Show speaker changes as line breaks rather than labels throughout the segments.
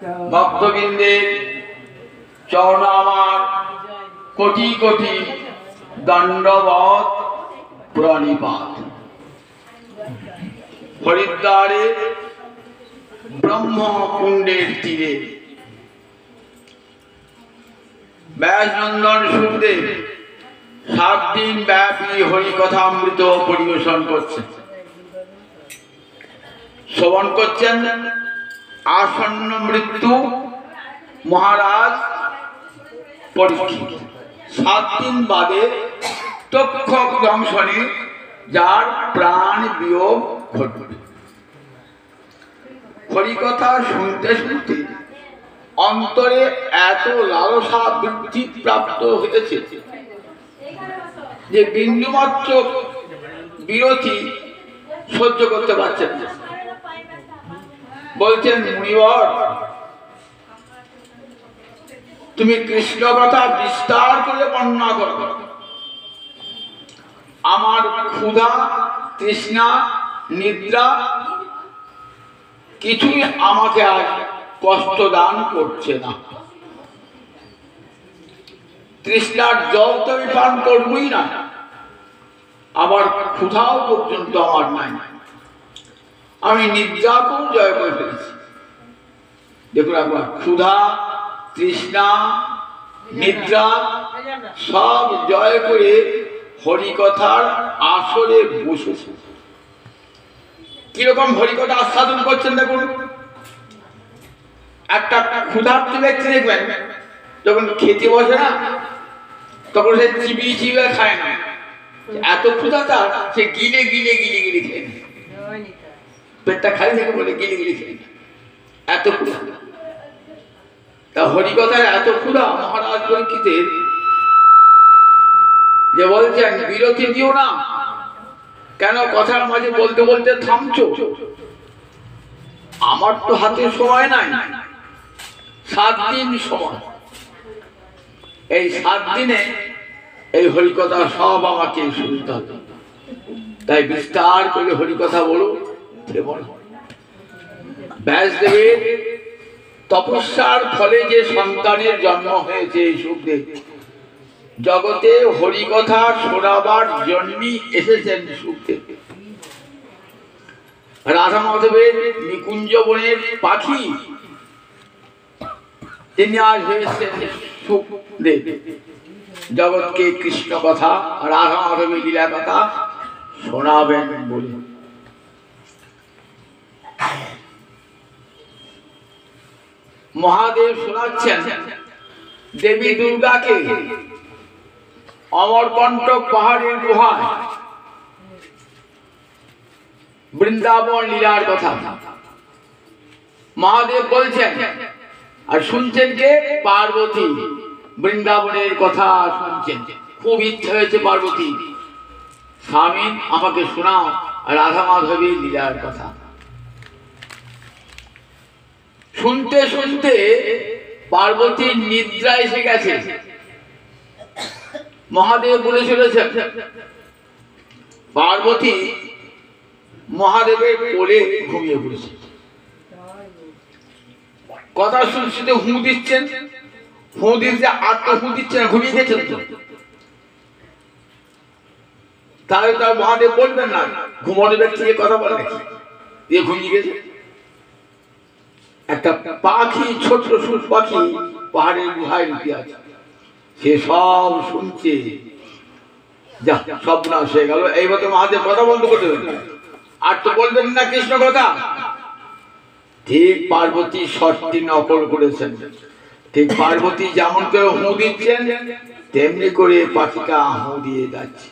ভক্তবৃন্দের চরণ আমার কোটি কোটি দণ্ডবত প্রণিপাত। হরিদ্বারে ব্রহ্মকুণ্ডের তীরে ব্যাসনন্দন সুখদেব 7 দিন ব্যাপী হরিকথামৃত পরিবেশন করছেন। শ্রবণ করছেন আসন্ন মৃত্যু মহারাজ পরীক্ষিত। 7 দিন বাদে তক্ষক দংশনে যার প্রাণ বিয়োগ ঘটবে। হরিকথা শুনতে শুনতে অন্তরে এত লালসা বৃদ্ধি প্রাপ্ত হয়েছে যে বিন্দুমাত্র বিরতি সহ্য করতে পারছেন না। বলছেন, মুনিবর, তুমি কৃষ্ণ কথা বিস্তার করে বর্ণনা করো। আমার ক্ষুধা, তৃষ্ণা, নিদ্রা কিছুই আমাকে আজ কষ্ট দান করছে না। তৃষ্ণার জল তো আমি পান করবই না, আবার ক্ষুধাও পর্যন্ত আমার নাই। আমি নিদ্রাকেও জয় করে ফেলেছি। দেখুন একবার, ক্ষুধা, তৃষ্ণা, নিদ্রা সব জয় করে হরিকথার আসরে বসেছে। কিরকম হরিকথা আস্বাদন করছেন দেখুন। একটা ক্ষুধার্ত ব্যক্তি দেখবেন যখন খেতে বসে না, তখন সে চিবিয়ে চিবিয়ে খায় না। এত ক্ষুধা তার, সে গিলে গিলে গিলে গিলে খেয়ে নেয়। পেটটা খালি থাকে বলে গিলে গিলে খেয়ে নেয়, এত ক্ষুধা। তা হরিকথার এত ক্ষুধা মহারাজ পরীক্ষিতের, যে বলছেন বিরতি দিও না, কেন কথার মাঝে বলতে বলতে থামছো? আমার তো হাতে সময় নাই, 7 দিন সময়। এই 7 দিনে এই হরিকথা সব আমাকে শুনতে হবে। তাই বিস্তার করে হরিকথা বলো। ব্যাসদেবের তপস্যার ফলে যে সন্তানের জন্ম হয়েছে সুখদেব, জগতে হরিকথা শোনাবার জন্যই এসেছেন সুখদেব। রাধা মাধবের নিকুঞ্জ বনের পাখি তিনি আজ হয়েছেন সুখদেব। জগৎকে কৃষ্ণ কথা, রাধা মাধবের লীলা কথা শোনাবেন বলে। মহাদেব শোনাচ্ছেন দেবী দুর্গাকে অমরকণ্টক পাহাড়ের গুহায় বৃন্দাবন লীলার কথা মহাদেব বলছেন। আর শুনছেন কে? পার্বতী বৃন্দাবনের কথা শুনছেন। খুব ইচ্ছা হয়েছে পার্বতী, স্বামী আমাকে শোনাও রাধা মাধবের লীলার কথা। শুনতে শুনতে পার্বতীর নিদ্রা এসে গেছে। মহাদেব বলে চলেছেন, পার্বতী মহাদেবের কোলে ঘুমিয়ে পড়েছে। কথা শুনতে হু দিচ্ছেন, হু দিচ্ছে, আত্ম হু দিচ্ছেন, ঘুমিয়ে গেছেন তো। তাহলে তার মহাদেব বলবেন না ঘুমানো ব্যক্তিকে কথা বলে দিয়ে ঘুমিয়ে গেছে। একটা পাখি, ছোট্ট সুর পাখি পাহাড়ের গুহায় লুকিয়ে আছে, সে সব শুনছে। যা সব নাশ হয়ে গেল। এইবার তো মহাদেব কথা বন্ধ করতে হবে, আর তো বলবেন না কৃষ্ণ কথা। ঠিক পার্বতী শর্তটি নকল করেছেন। ঠিক পার্বতী যেমন করে হু দিচ্ছেন, তেমনি করে পাখিটা হু দিয়ে যাচ্ছে।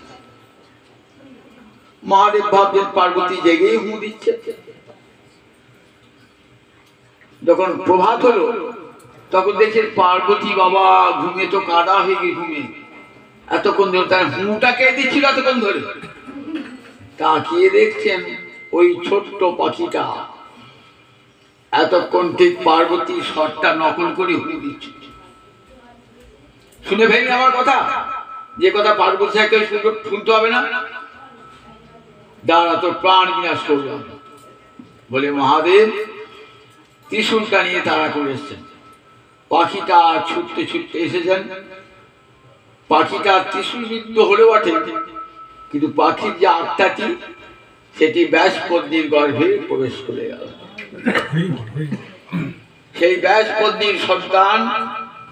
মহাদেব ভাবছেন পার্বতী জেগেই হু দিচ্ছে। যখন প্রভাত হলো তখন দেখছেন পার্বতী বাবা ঘুমিয়ে তো কাদা হয়ে গিয়ে ঘুমিয়ে এতক্ষণ ধরে তার হুটা কে দিচ্ছিল এতক্ষণ ধরে। তাকিয়ে দেখছেন ওই ছোট্ট পাখিটা এতক্ষণ ঠিক পার্বতী স্বরটা নকল করে হু দিচ্ছে। শুনে ফেলি আমার কথা, যে কথা পার্বতী শুনতে হবে না। দাঁড়া, তোর প্রাণ বিনাশ করলাম বলে মহাদেব ত্রিশূলটা নিয়ে তারা করে এসছেন। পাখিটা ছুটতে ছুটতে এসেছেন। পাখিটা ত্রিশূলবিদ্ধ হলেও বটে, কিন্তু পাখির যে আত্মাটি সেটি ব্যাসপত্নীর গর্ভে প্রবেশ করে গেল। সেই ব্যাসপত্নীর সন্তান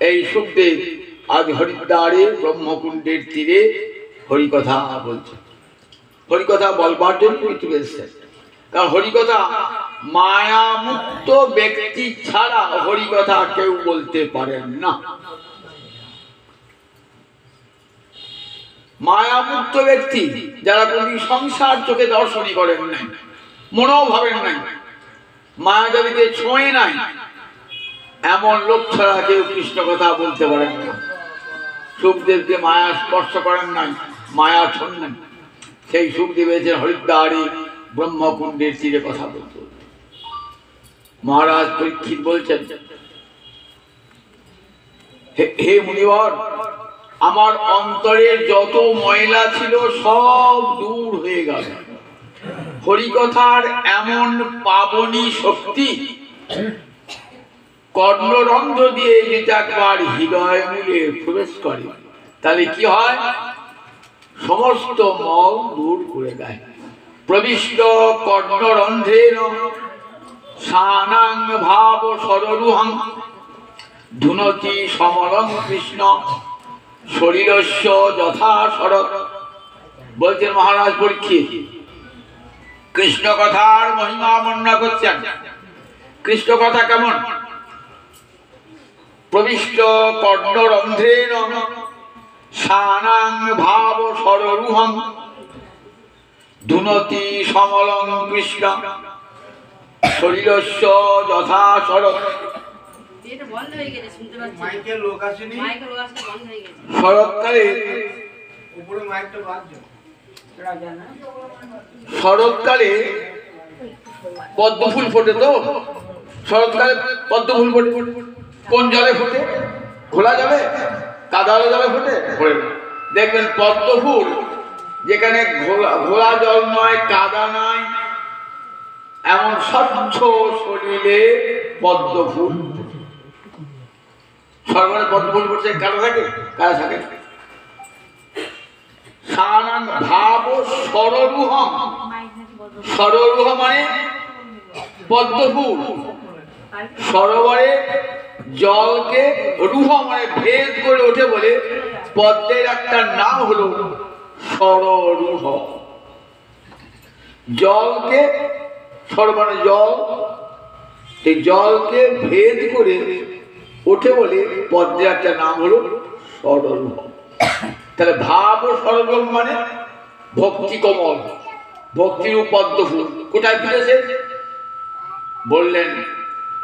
এই সুখদেব আজ হরিদ্বারে ব্রহ্মকুণ্ডের তীরে হরিকথা বলছে। হরিকথা বলবার জন্য পৃথিবী এসেছে, কারণ হরিকথা মায়ামুক্ত ব্যক্তি ছাড়া হরিকথা কেউ বলতে পারেন না। মায়ামুক্ত ব্যক্তি যারা কোনদিন সংসার চোখে দর্শনই করেন নাই, মনেও ভাবেন নাই, মায়াদেবীকে ছোঁয়ে নাই, এমন লোক ছাড়া কেউ কৃষ্ণ কথা বলতে পারেন না। সুখদেবকে মায়া স্পর্শ করেন নাই, মায়া ছোঁন নাই। সেই সুখদেব এসে হরিদ্বারে ব্রহ্মকুণ্ডের তীরে কথা বলতে। মহারাজ পরীক্ষিত বলছেন, হে মুনিবর, আমার অন্তরের যত ময়লা ছিল সব দূর হয়ে গেল। হরিকথার এমন পাবনী শক্তি কর্ণরন্ধ্র দিয়ে যদি একবার হৃদয় মূলে প্রবেশ করে, তাহলে কি হয়? সমস্ত মল দূর করে দেয়। প্রবিষ্ট কর্ণরন্ধ্রের সানাং ভাব সররুহং ধুনতি সমরং কৃষ্ণ শরীরস্য যথা শরৎ। বলছেন মহারাজ পরীক্ষিত, কৃষ্ণ কথার মহিমা বর্ণনা করছেন। কৃষ্ণ কথা কেমন? প্রবিষ্ট কর্ণরন্ধ্রেণ সানাং ভাব সররুহং ধুনতি সমলং কৃষ্ণ শরীরস্য যথা শরৎ। শরৎকালে শরৎকালে পদ্ম ফুল ফোটে। তো শরৎকালে পদ্ম ফুল ফোটে কোন জলে ফোটে? খোলা জলে, কাদা জলে ফোটে? ফোটে না। দেখবেন পদ্ম ফুল যেখানে ঘোলা জল নয়, কাদা নয়, এমন স্বচ্ছ শরীরে পদ্ম ফুল। সর্বরে পদ্ম ফুল পড়ছে, কাদা থাকে? কাদা থাকে। সানাং ভাব সররুহং, সররুহ মানে পদ্ম ফুল। সরোবরে জলকে রুহ মানে ভেদ করে ওঠে বলে পদ্মের একটা নাম হলো সররুহ। জলকে সরোবরে জল, এই জলকে ভেদ করে ওঠে বলে পদ্মের একটা নাম হলো সররুহ। তাহলে ভাব ও সররুহ মানে ভক্তি কমল, ভক্তিরূপ পদ্ম ফুল। কোথায় ফিরেছে? বললেন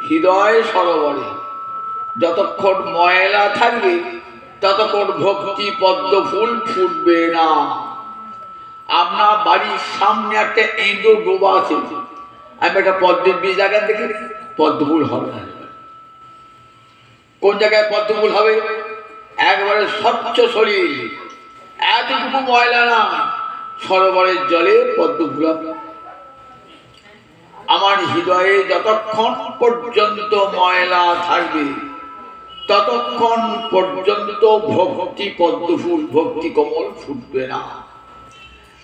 হৃদয় সরোবরে যতক্ষণ ময়লা থাকবে ততক্ষণ ভক্তি পদ্ম ফুল ফুটবে না। আপনার বাড়ির সামনে একটা ইঁদুর ডোবা আছে, আমি একটা পদ্মের বীজ জায়গায় দেখি, পদ্ম ফুল হবে না। কোন জায়গায় পদ্ম ফুল হবে? একবারে স্বচ্ছ শরীর, এতটুকু ময়লা না, সরোবরের জলে পদ্ম ফুল হবে। আমার হৃদয়ে যতক্ষণ পর্যন্ত ময়লা থাকবে ততক্ষণ পর্যন্ত ভক্তি পদ্ম ফুল, ভক্তি কমল ফুটবে না।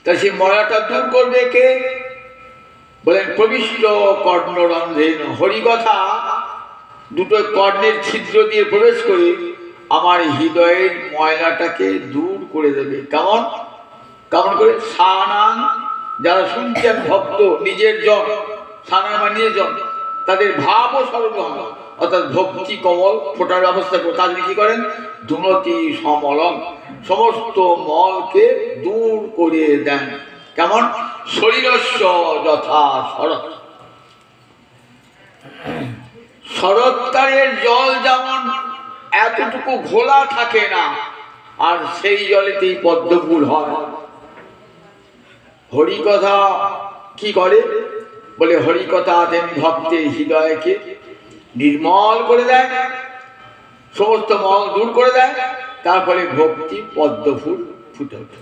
তাই সেই ময়লাটা দূর করবে কে? বলেন প্রবিষ্ট কর্ণরন্ধ্রেণ। হরিকথা দুটো কর্ণের ছিদ্র দিয়ে প্রবেশ করে আমার হৃদয়ের ময়লাটাকে দূর করে দেবে। কেমন কেমন করে? সানাং, যারা শুনছেন ভক্ত, নিজের জন, সানাং মানে নিজের জন, তাদের ভাব ও সরলম অর্থাৎ ভক্তি কমল ফোটার ব্যবস্থা করে তাদের কি করেন? ধুনতি সমলম, সমস্ত মলকে দূর করে দেন। কেমন? শরীরস্য যথা শরৎ। শরৎকালের জল যেমন এতটুকু ঘোলা থাকে না, আর সেই জলেতেই পদ্ম ফুল হয়। হরিকথা কি করে? বলে হরিকথা তেমনি ভক্তের হৃদয়কে নির্মল করে দেয়, সমস্ত মল দূর করে দেয়, তারপরে ভক্তি পদ্ম ফুল ফুটে ওঠে।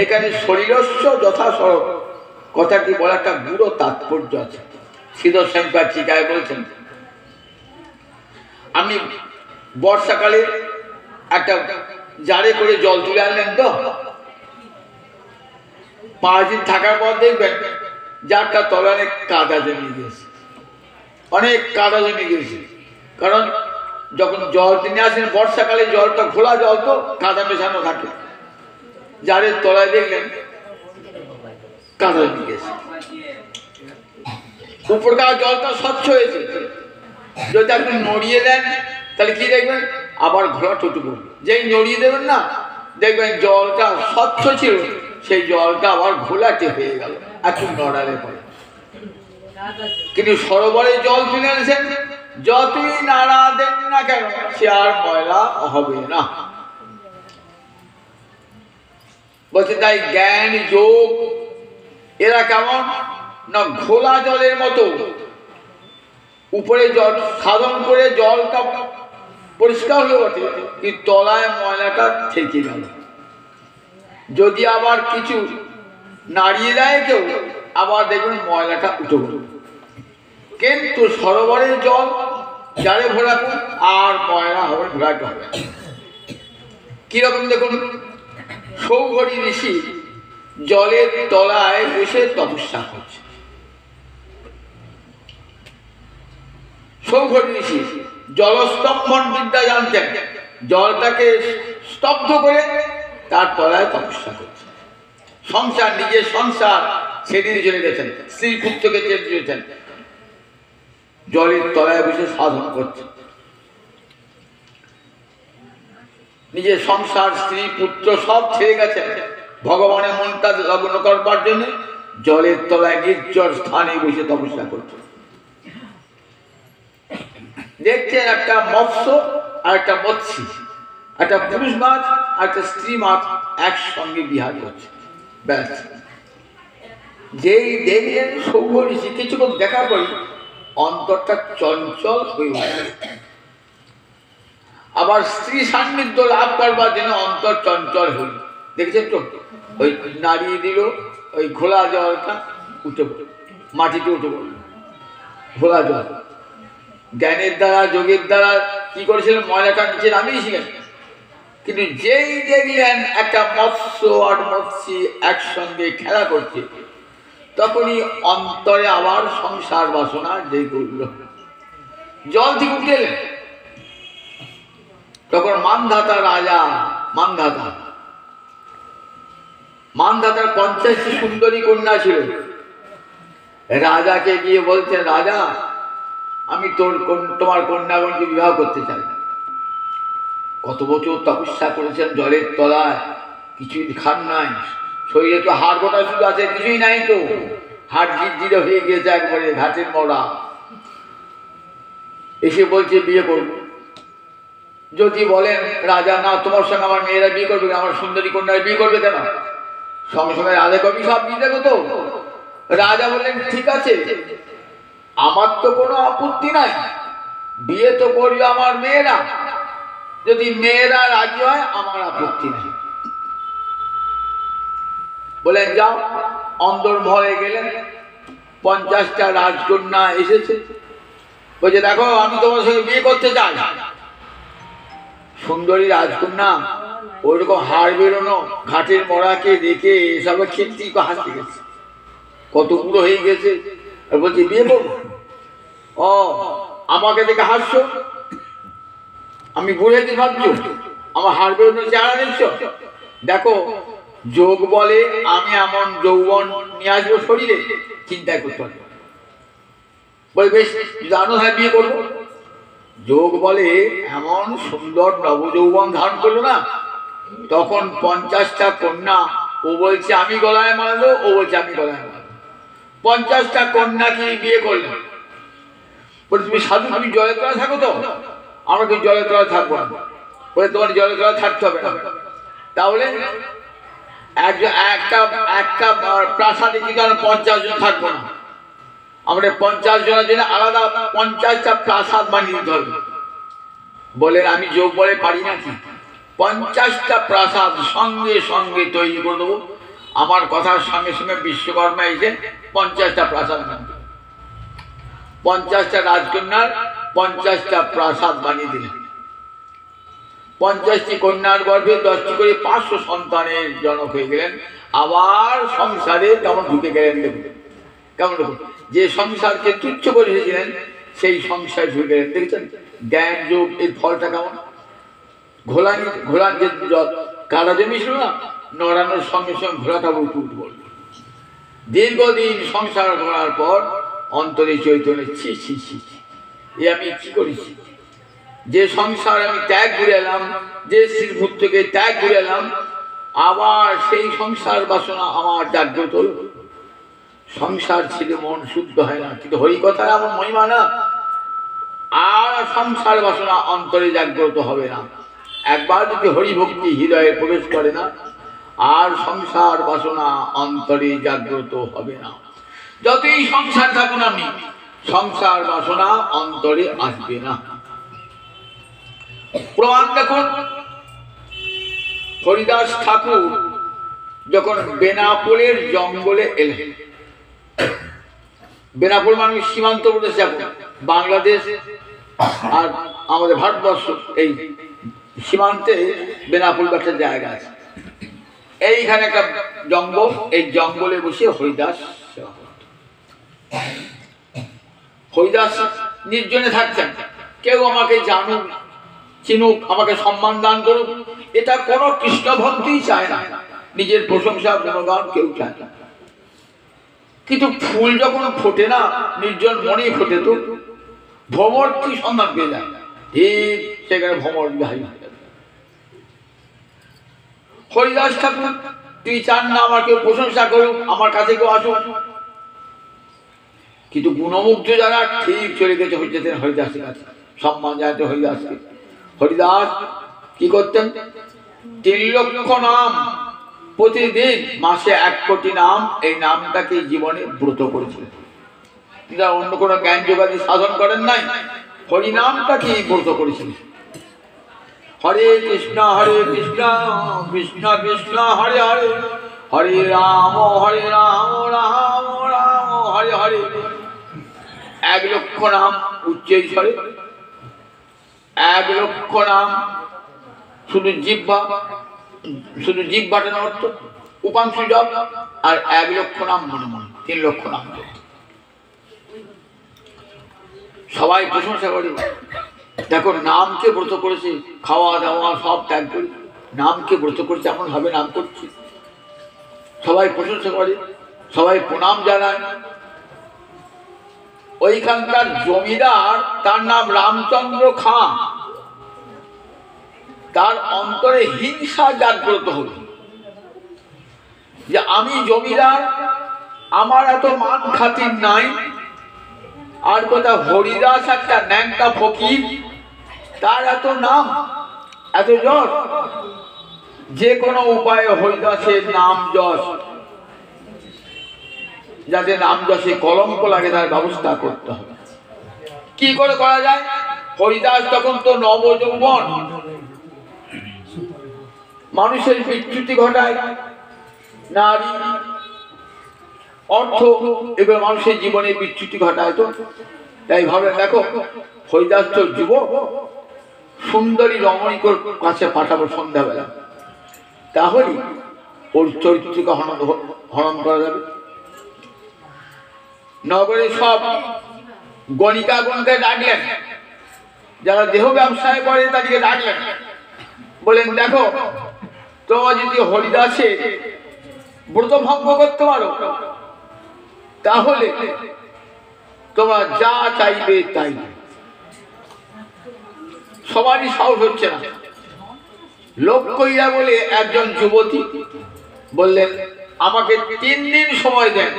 এখানে শরীরস্য যথা শরৎ কথাটি বলা একটা গুরু তাৎপর্য আছে। সুদর্শন পাত্রিকায় বলছেন, আপনি বর্ষাকালে একটা জারে করে জল তুলে আনলেন, তো 5 দিন থাকার পর দেখবেন জারটা তলে অনেক কাদা জমে গেছে, অনেক কাদা জমে গেছে। কারণ যখন জল তিনি আসেন বর্ষাকালে, জলটা খোলা জল তো কাদা মেশানো থাকে, জারের তলায় দেখলেন কাদা জমে গেছে। উপরকার জলটা স্বচ্ছ হয়েছে, যদি আপনি নড়িয়ে দেন তাহলে কি দেখবেন আবার ঘোলা টুটু পড়বে। যেই নড়িয়ে দেবেন না, দেখবেন জলটা স্বচ্ছ ছিল, সেই জলটা আবার ঘোলাটে হয়ে গেল একটু নড়ালে পরে। কিন্তু সরোবরে জল তুলে এনেছেন, যতই নাড়া দেন না কেন সে আর ময়লা হবে না। বলছে তাই জ্ঞান যোগ এরা কেমন না, ঘোলা জলের মতো উপরে জল সাধন করে জলটা পরিষ্কার হয়ে ওঠে, কিন্তু তলায় ময়লাটা থেকে গেল। যদি আবার কিছু নাড়িয়ে দেয় কেউ, আবার দেখবেন ময়লাটা উঠে গেল। কিন্তু সরোবরের জল যারে ঘোরাবে আর ময়লা হবে, ঘোরাতে হবে। কিরকম দেখুন, সৌঘরী ঋষি জলের তলায় বসে তপস্যা করছে। সৌঘরী ঋষি জলস্তম্ভন বিদ্যা জানতেন, জলটাকে স্তব্ধ করে তার তলায় তপস্যা করছে। সংসার, নিজের সংসার ছেড়ে চলে গেছেন, স্ত্রী পুত্রকে ছেড়ে দিয়েছেন, জলের তলায় বসে সাধন করছে। নিজের সংসার, স্ত্রী পুত্র সব ছেড়ে গেছে, ভগবানের মনটা লগ্ন করবার জন্য জলের তলায় নির্জর স্থানে বসে তপস্যা করছে। দেখছেন একটা মৎস্য আর একটা মৎস্যী, একটা পুরুষ মাছ আর একটা স্ত্রী মাছ একসঙ্গে বিহার করছে। ব্যাস, যেই দেখলেন সৌভ ঋষি, কিছুক্ষণ দেখার পরই অন্তরটা চঞ্চল হয়ে উঠে। আবার স্ত্রী সান্নিধ্য লাভ করবার জন্য অন্তর চঞ্চল হল। দেখেছেন তো, ওই নাড়িয়ে দিল, ওই ঘোলা জলটা উঠে পড়ল, মাটিতে উঠে পড়ল ঘোলা জল। জ্ঞানের দ্বারা, যোগের দ্বারা কি করেছিলেন, ময়লাটা নিচে নামিয়েছিলেন। কিন্তু যেই দেখলেন একটা মৎস্য আর মৎস্যী একসঙ্গে খেলা করছে, তখনই অন্তরে আবার সংসার বাসনা জেগে উঠল। জল থেকে উঠে এলেন, তখন মানধাতা রাজা, মানধাতার 50টি সুন্দরী কন্যা ছিল। রাজাকে গিয়ে বলছেন, রাজা আমি তোমার কন্যাগণকে বিবাহ করতে চাই। কত বছর তপস্যা করেছেন জলের তলায়, কিছুই খান নাই, শরীরে তো হাড় গোটা শুধু আছে, কিছুই নাই তো, হাড় ঝিরঝিরে হয়ে গিয়েছে একবারে ঘাটের মরা। এসে বলছে বিয়ে করবো। যদি বলেন রাজা, না তোমার সঙ্গে আমার মেয়েরা বিয়ে করবে, আমার সুন্দরী কন্যারা বিয়ে করবে কেন, সঙ্গে সঙ্গে রাজা কবি সব দিয়ে দেবে তো। রাজা বললেন ঠিক আছে, আমার তো কোনো আপত্তি নাই, বিয়ে তো করবে আমার মেয়েরা, যদি মেয়েরা রাজি হয় আমার আপত্তি নাই। বলেন যাও। অন্দরমহলে গেলেন, 50টা রাজকন্যা এসেছে, বলছে দেখো আমি তোমার সঙ্গে বিয়ে করতে চাই। সুন্দরী রাজকন্যা ওইরকম হাড় বেরোনো ঘাটের মরাকে দেখে এসবে খেলতে হাসতে গেছে, কত বুড়ো হয়ে গেছে, আর বলছে বিয়ে করবো। ও আমাকে দেখে হাসছো, আমি বুড়ে কি ভাবছো, আমার হাড় বেরোনো চেহারা দেখছো, দেখো যোগ বলে আমি এমন যৌবন নিয়ে আসবো শরীরে, চিন্তায় করতে পারবো। বলে বেশ জানো, হ্যাঁ বিয়ে করবো। যোগ বলে এমন সুন্দর নবযৌবন ধারণ করলো না, তখন 50টা কন্যা, ও বলছে আমি গলায় মারলো, ও বলছে আমি গলায় মারলো, 50টা কন্যা কি বিয়ে করলেন। বলে তুমি সাধু, তুমি জলের তলায় থাকো তো, আমরা কিন্তু জলের তলায় থাকবো না। বলে তোমার জলের তলায় থাকতে হবে না, তাহলে একটা প্রাসাদে কিন্তু আমরা 50 জন থাকবো না, আমাদের 50 জনের জন্য আলাদা 50টা প্রাসাদ বানিয়ে দিতে হবে। বলেন আমি যোগ বলে পারি নাকি, 50টা প্রাসাদ সঙ্গে সঙ্গে তৈরি করে দেবো। আমার কথার সঙ্গে সঙ্গে বিশ্বকর্মা এসে 50টা প্রাসাদ বানিয়ে। 50টা রাজকন্যার 50টা প্রাসাদ বানিয়ে দিলেন। 50টি কন্যার গর্ভে 10টি করে 500 সন্তানের জনক হয়ে গেলেন। আবার সংসারে কেমন ঢুকে গেলেন দেখুন, কেমন দেখুন, যে সংসারকে তুচ্ছ করে এসেছিলেন সেই সংসার ঢুকে গেলেন। দেখছেন জ্ঞান যোগ এর ফলটা কেমন। ঘোলার যে কাদা জমি ছিল না, নড়ানোর সঙ্গে সঙ্গে ঘোলাটা উঠে বলল। দীর্ঘদিন সংসার করার পর অন্তরে চৈতন্য, ছি ছি ছি, এ আমি কি করেছি, যে সংসার আমি ত্যাগ করে এলাম, যে শ্রীভূত থেকে ত্যাগ করে এলাম, আবার সেই সংসার বাসনা আমার জাগ্রত হল। সংসার ছিল মন শুদ্ধ হয় না, কিন্তু হরি কথা এমন মহিমা না, আর সংসার বাসনা অন্তরে জাগ্রত হবে না। একবার যদি হরি ভক্তি হৃদয়ে প্রবেশ করে না, আর সংসার বাসনা অন্তরে জাগ্রত হবে না। যতই সংসার থাকুন আমি, সংসার বাসনা অন্তরে আসবে না। প্রমাণ দেখুন, হরিদাস ঠাকুর যখন বেনাপোলের জঙ্গলে এলেন, বেনাপোল মানে সীমান্ত প্রদেশ, এখন বাংলাদেশ আর আমাদের ভারতবর্ষ এই সীমান্তে বেনাপোল একটা জায়গা আছে। এইখানে একটা জঙ্গল, এই জঙ্গলে বসে হরিদাস সেবা করত। হরিদাস নির্জনে থাকতেন, কেউ আমাকে জানুক চিনুক, আমাকে সম্মান দান করুক, এটা কোনো কৃষ্ণ ভক্তি চায় না, নিজের প্রশংসা গুণগান কেউ চায় না। কিন্তু ফুল যখন ফোটে না, নির্জন মনেই ফোটে, তো ভ্রমর কি সন্ধান পেয়ে যায়, ঠিক সেখানে ভ্রমর বিহারী হয়ে যাবে। হরিদাস ঠাকুর তুই চান না আমার কেউ প্রশংসা করুক, আমার কাছে কেউ আসুক, কিন্তু গুণমুগ্ধ যারা ঠিক চলে গেছে যেতেন হরিদাসের কাছে, সম্মান জানাতে হরিদাসকে। হরিদাস কি করতেন, 3 লক্ষ নাম প্রতিদিন, মাসে 1 কোটি নাম, এই নামটাকে জীবনে ব্রত করেছিলেন। অন্য কোনো জ্ঞান যোগাদি সাধন করেন নাই, হরিনামটাকে ব্রত করেছিলেন। হরে কৃষ্ণ কৃষ্ণ কৃষ্ণ হরে হরে, হরে রাম রাম রাম হরে হরে। 1 লক্ষ নাম উচ্চৈস্বরে, 1 লক্ষ নাম শুধু জিহ্বাটা অর্থ উপাংশু জপ, আর 1 লক্ষ নাম মনে মনে, 3 লক্ষ নাম। সবাই প্রশংসা করে, দেখো নামকে ব্রত করেছে, খাওয়া দাওয়া সব ত্যাগ করে নামকে ব্রত করেছে, এমন ভাবে নাম করছে। সবাই প্রশংসা করে, সবাই প্রণাম জানায়। ওইখানকার জমিদার, তার নাম রামচন্দ্র খাঁ, তার অন্তরে হিংসা জাগ্রত হল যে আমি জমিদার, আমার এত মান খাতির নাই, আর কথা হরিদাস একটা ন্যাংটা ফকির, তার এত নাম এত যশ, যে কোনো উপায়ে হরিদাসের নাম যশ, যাতে নাম যশে কলঙ্ক লাগে তার ব্যবস্থা করতে হবে। কি করে করা যায়? হরিদাস তখন তো নবযৌবন, মানুষের বিচ্যুতি ঘটায়, নারী অর্থ এগুলো মানুষের জীবনে বিচ্যুতি ঘটায়। তো তাই ভাবলেন দেখো হরিদাস তো যুবক, সুন্দরী রমণীর কাছে পাঠাবো সন্ধ্যাবেলা, তাহলে ওর চরিত্রকে হরণ করা যাবে। নগরে সব গণিকাগণকে ডাকলেন, যারা দেহ ব্যবসায় করে তাদেরকে ডাকলেন, বলেন দেখো তোমরা যদি হরিদাসের ব্রত ভঙ্গ করতে পারো, তাহলে তোমরা যা চাইবে তাই। সবারই সাহস হচ্ছে না। লোককইরা বলে একজন যুবতী বললেন আমাকে 3 দিন সময় দেন,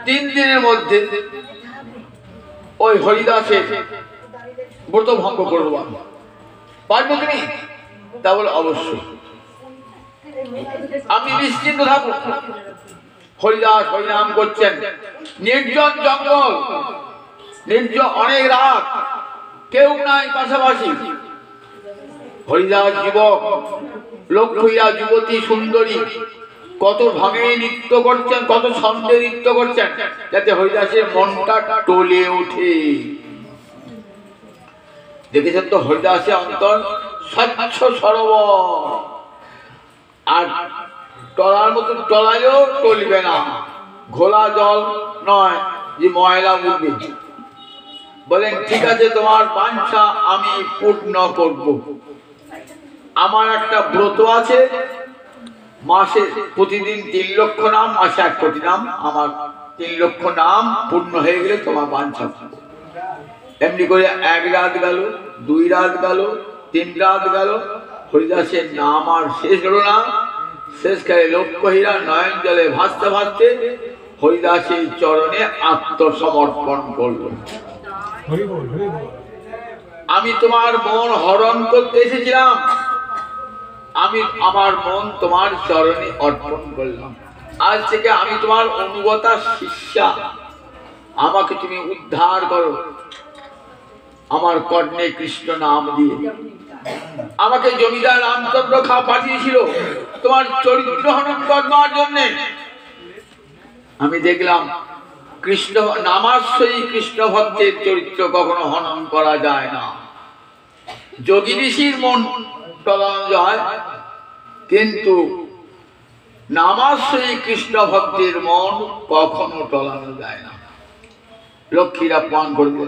3 দিনের মধ্যে ওই হরিদাসের ব্রত ভঙ্গ করবো। পারবে তুমি? তা বলে অবশ্যই, আপনি নিশ্চিন্ত থাকুন। হরিদাস হরিনাম করছেন, নির্জন জঙ্গল, নির্জন, অনেক রাত, কেউ নাই পাশাপাশি। হরিদাস যুবক, লোক হইয়া যুবতী সুন্দরী, কত ভাবে নৃত্য করছেন, কত ছন্দে নৃত্য করছেন, যাতে হরিদাসের মনটা টলে ওঠে। দেখেছেন তো হরিদাসের অন্তর স্বচ্ছ সরোবর, আর টলার মতো টলাইও টলবে না, ঘোলা জল নয় যে ময়লা উঠবে। বলেন ঠিক আছে, তোমার বাঞ্ছা আমি পূর্ণ করব। আমার একটা ব্রত আছে, মাসে প্রতিদিন 3 লক্ষ নাম, মাসে 1 কোটি নাম। আমার 3 লক্ষ নাম পূর্ণ হয়ে গেলে তোমার বাঞ্ছা। এমনি করে 1 রাত গেল, 2 রাত গেল, 3 রাত গেল, হরিদাসের নাম আর শেষ হলো না। শেষকালে লক্ষ্যহীরা নয়ন জলে ভাসতে ভাসতে হরিদাসের চরণে আত্মসমর্পণ করল। আমি তোমার মন হরণ করতে এসেছিলাম, আমি আমার মন তোমার চরণে অর্পণ করলাম। আজ থেকে আমি তোমার অনুগতা শিষ্যা, আমাকে তুমি উদ্ধার করো। আমার কর্ণে কৃষ্ণ নাম দিয়ে আমাকে জমিদার রামচন্দ্র খা পাঠিয়েছিল তোমার চরিত্র হনন করবার জন্যে। আমি দেখলাম কৃষ্ণ নামাশ্রয়ী কৃষ্ণ ভক্তের চরিত্র কখনো হনন করা যায় না। যোগী ঋষির মন টলানো যায়, কিন্তু নামাশ্রয়ী কৃষ্ণ ভক্তের মন কখনো টলানো যায় না। লক্ষ্মীরা পান করবে,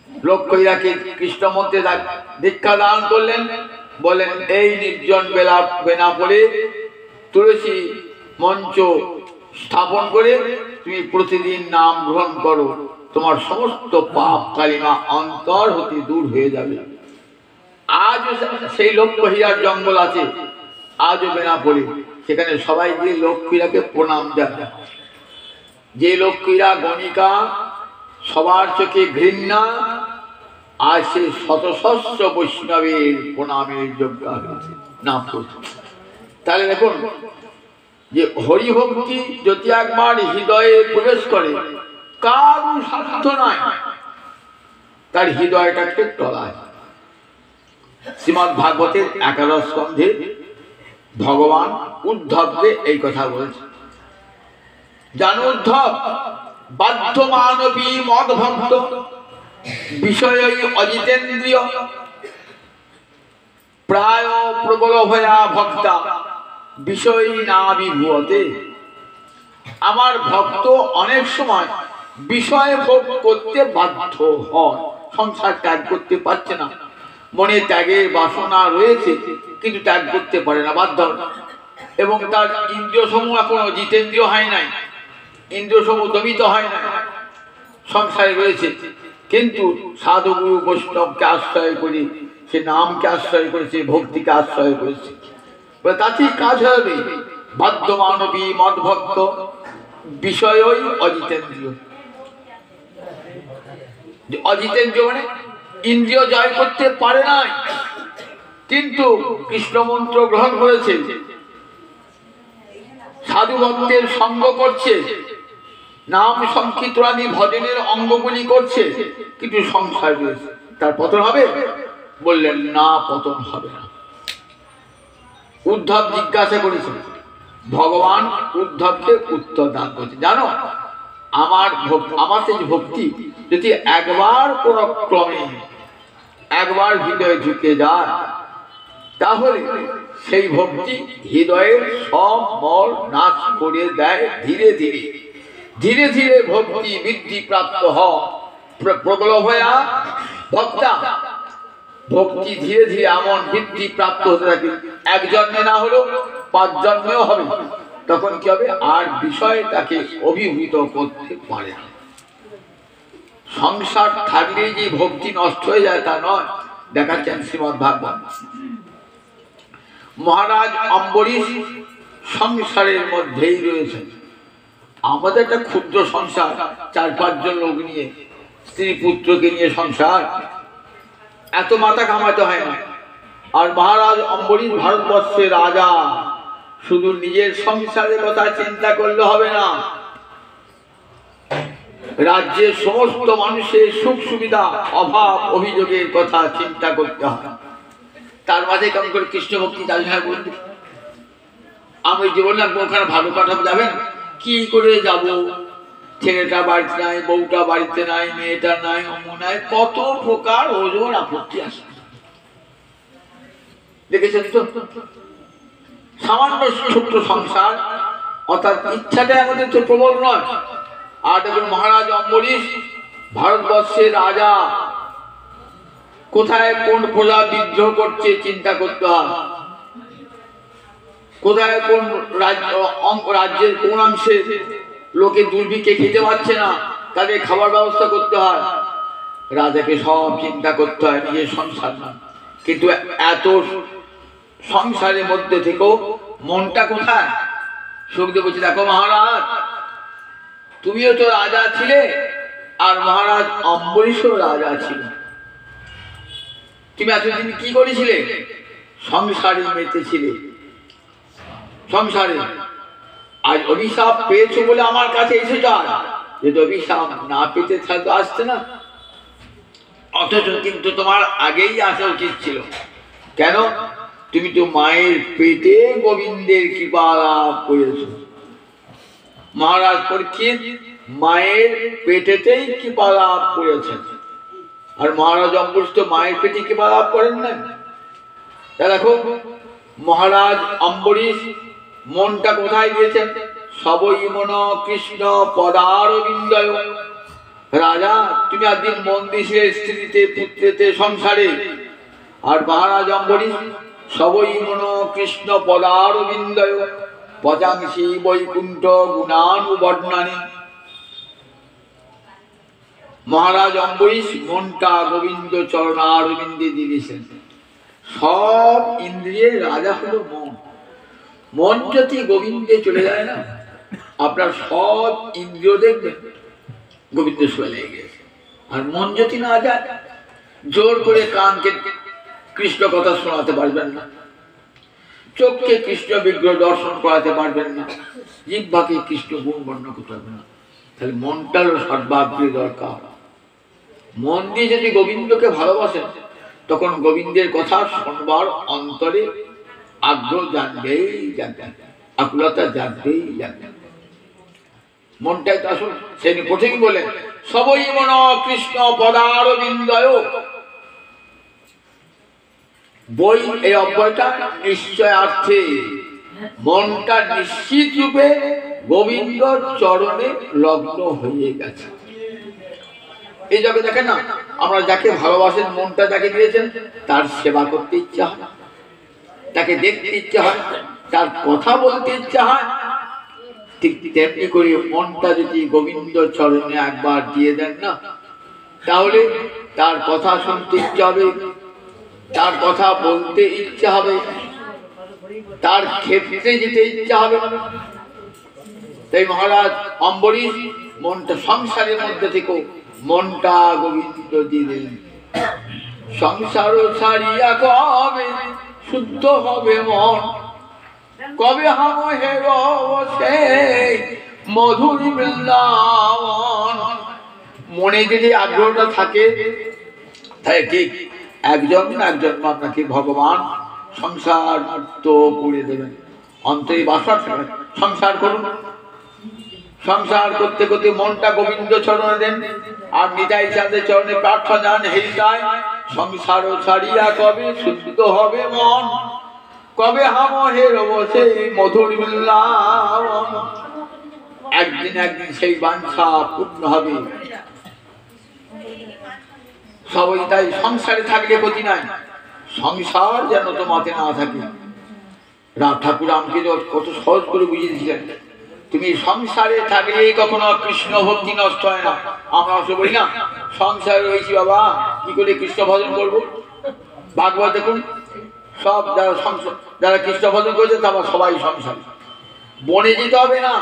লক্ষ্মীরাকে কৃষ্ণ মন্ত্রে দীক্ষা দান করলেন। বলেন এই নির্জন বেলা বেনাপোলে তুলসী মঞ্চ স্থাপন করে তুমি প্রতিদিন নাম গ্রহণ করো, তোমার সমস্ত পাপ কালিমা অন্তর হতে দূর হয়ে যাবে। আজও সেই লক্ষ্মীরার জঙ্গল আছে, আজও বেনাপোলে, সেখানে সবাই গিয়ে লক্ষ্মীরাকে প্রণাম জানায়। যে লক্ষ্মীরা গণিকা, সবার চোখে ঘৃণা, আজ সে শত সহস্র বৈষ্ণবের প্রণামের যোগ্য হয়েছে নাম করছে। তাহলে দেখুন যে হরিভক্তি যদি একবার হৃদয়ে প্রবেশ করে, কারু সাধ্য নাই তার হৃদয়টাকে টলায়। শ্রীমদ্ ভাগবতের 11 স্কন্ধে ভগবান উদ্ধবকে এই কথা বলছে। জানো উদ্ধব, বাধ্য মানবী মদ ভক্ত বিষয়ই অজিতেন্দ্রিয় প্রায় প্রবলভয়া ভক্তা বিষয়ী না বিভূতে। আমার ভক্ত অনেক সময় বিষয় ভোগ করতে বাধ্য হয়, সংসার ত্যাগ করতে পারছে না, মনে ত্যাগের বাসনা রয়েছে কিন্তু ত্যাগ করতে পারে না, বাধ্য। এবং তার ইন্দ্রিয় সমূহ এখনো জিতেন্দ্রিয় হয় নাই, ইন্দ্রিয় সমূহ দমিত হয় না, সংসারে রয়েছে, কিন্তু সাধুগুরু বৈষ্ণবকে আশ্রয় করে, সে নামকে আশ্রয় করেছে, ভক্তিকে আশ্রয় করেছে, তাতেই কাজ হবে। বাধ্য মানবী মদ ভক্ত বিষয়ই অজিতেন্দ্রিয়। অজিতেন্দ্রিয় মানে ইন্দ্রিয় জয় করতে পারে নাই, কিন্তু কৃষ্ণ মন্ত্র গ্রহণ করেছে, সাধু ভক্তের সঙ্গ করছে, নাম সংকীর্তনী ভজনের অঙ্গগুলি করছে, কিন্তু সংসার রয়েছে, তার পতন হবে? বললেন না, পতন হবে না। উদ্ধব জিজ্ঞাসা করেছে, ভগবান উদ্ধবকে উত্তর দান করছে, জানো আমার সেই ভক্তি যদি একবার কোন ক্রমে একবার হৃদয়ে ঢুকে যায়, তাহলে সেই ভক্তি হৃদয়ের সব মল নাশ করে দেয়। ধীরে ধীরে ধীরে ধীরে ভক্তি বৃদ্ধি প্রাপ্ত হয়, প্রবলভয়া ভক্তা। ভক্তি ধীরে ধীরে এমন বৃদ্ধি প্রাপ্ত হতে থাকে, 1 জন্মে না হলেও 5 জন্মেও হবে। তখন কি হবে? আর বিষয় তাকে অভিভূত করতে পারে না। সংসার থাকলে যে ভক্তি নষ্ট হয়ে যায় তা নয়, দেখাচ্ছেন শ্রীমদ্ ভাগবত। মহারাজ অম্বরীশ সংসারের মধ্যেই রয়েছে। আমাদের একটা ক্ষুদ্র সংসার, 4-5 জন লোক নিয়ে, স্ত্রী পুত্রকে নিয়ে সংসার, এত মাথা কামাতে হয় না। আর মহারাজ অম্বরীশ ভারতবর্ষের রাজা, শুধু নিজের সংসারের কথা চিন্তা করলে হবে না, রাজ্যের সমস্ত মানুষের সুখ সুবিধা অভাব অভিযোগের কথা চিন্তা করতে হয়। তার মাঝে কেমন করে কৃষ্ণ ভক্তি দাবি হয় বলতে? আমি জীবনে ওখানে ভালো কাটাতে যাবেন, কি করে যাব? ছেলেটা বাড়িতে নাই, বউটা বাড়িতে নাই, মেয়েটা নাই, অমু নাই, কত প্রকার ওজোর আপত্তি আসে। দেখেছেন তো, সামান্য ছোট্ট সংসার, অর্থাৎ ইচ্ছাটা আমাদের তো প্রবল নয়। আর দেখুন মহারাজ অম্বরীশ ভারতবর্ষের রাজা, কোথায় কোন প্রজা বিদ্রোহ করছে চিন্তা করতে হয়, কোথায় কোন রাজ্যের কোন অংশে লোকে দুর্ভিক্ষে খেতে পারছে না, তাদের খাবার ব্যবস্থা করতে হয়। রাজাকে সব চিন্তা করতে হয়, নিজের সংসার না। কিন্তু এত সংসারের মধ্যে থেকেও মনটা কোথায়? সুখদেব বলছে, দেখো মহারাজ, তুমিও তো রাজা ছিলে, আর মহারাজ অম্বরীশও রাজা ছিল। তুমি এতদিন কি করেছিলে? সংসারে মেতেছিলে, সংসারে। আজ অভিশাপ পেয়েছো বলে আমার কাছে এসে যায়, যদি অভিশাপ না পেতে থাকতো আসতে না। অথচ কিন্তু তোমার আগেই আসা উচিত ছিল। কেন? তুমি তো মায়ের পেটে গোবিন্দের কৃপা লাভ করেছ। মহারাজ পরীক্ষিত মায়ের পেটেতেই কৃপা লাভ করেছেন, আর মহারাজ অম্বরীশ তো মায়ের পেটে কৃপা লাভ করেন না। দেখো মহারাজ অম্বরীশ মনটা কোথায় দিয়েছেন? সবই মন কৃষ্ণ পদারবিন্দয়। রাজা, তুমি একদিন মন দিয়েছিলে স্ত্রীতে, পুত্রেতে, সংসারে। আর মহারাজ অম্বরীশ সবই মন কৃষ্ণ পদারবিন্দয় পচাংসি বৈকুণ্ঠ গুণানুবর্ণানি। মহারাজ অম্বরীশ মনটা গোবিন্দ চরণারবিন্দে দিয়েছেন। সব ইন্দ্রিয়ের রাজা হলো মন। মন যদি গোবিন্দে চলে যায় না, আপনার সব ইন্দ্রিয় দেখবেন গোবিন্দ শুয়ে লেগে গেছে। আর মন যদি না যায়, জোর করে কানকে কৃষ্ণ কথা শোনাতে পারবেন না, চোখকে কৃষ্ণ বিগ্রহ দর্শন করাতে পারবেন না, জিহ্বাকে কৃষ্ণ গুণ বর্ণনা করতে পারবেন না। তাহলে মনটারও সর্বাগ্রে দরকার। মন দিয়ে যদি গোবিন্দকে ভালোবাসেন, তখন গোবিন্দের কথা শুনবার অন্তরে আগ্রহ জানবেই জানবেন, আকুলতা জানবেই জানবেন। মনটাই তো আসল। সেই প্রথমেই বলেন সবই মন কৃষ্ণ পদারবিন্দয়। বই এই অব্যয়টা নিশ্চয়ার্থে মনটা নিশ্চিত রূপে গোবিন্দ চরণে লগ্ন হয়ে গেছে। এই জগতে দেখেন না, আমরা যাকে ভালোবাসেন, মনটা যাকে দিয়েছেন, তার সেবা করতে ইচ্ছা হয়, তাকে দেখতে ইচ্ছা হয়, তার কথা বলতে ইচ্ছা হয়। ঠিক তেমনি করে মনটা যদি গোবিন্দ চরণে একবার দিয়ে দেন না, তাহলে তার কথা শুনতে ইচ্ছা হবে, তার কথা বলতে ইচ্ছা হবে, তার ক্ষেত্রে যেতে ইচ্ছা হবে। তাই মহারাজ অম্বরীশ মনটা সংসারের মধ্যে থেকে মনটা গোবিন্দ দিলেন। সংসার ছাড়িয়া কবে শুদ্ধ হবে মন, কবে হাম হেরো সেই মধুর বৃন্দাবন। মনে যদি আগ্রহটা থাকে, তাই ঠিক একজন না একজন আপনাকে ভগবান সংসার মুক্ত করে দেবেন। অন্তরে বাসা সংসার করুন, সংসার করতে করতে মনটা গোবিন্দ চরণে দেন, আর নিতাই চাঁদের চরণে প্রার্থনা জান, হৃদয় সংসার ছাড়িয়া কবে শুদ্ধ হবে মন, কবে হাম হেরব সেই মধুর বৃন্দাবন। একদিন একদিন সেই বাঞ্ছা পূর্ণ হবে। সবাই তাই সংসারে থাকলে ক্ষতি নাই, সংসার যেন তোমাতে না থাকে। রাম ঠাকুর আমাকে কত সহজ করে বুঝিয়ে দিয়েছিলেন, তুমি সংসারে থাকলে কখনো কৃষ্ণ ভক্তি নষ্ট হয় না। আমরা অবশ্য বলি না, সংসারে রয়েছি বাবা, কি করে কৃষ্ণ ভজন করবো? ভাগবত দেখুন, সব যারা কৃষ্ণ ভজন করেছে তারা সবাই সংসার। বনে যেতে হবে না,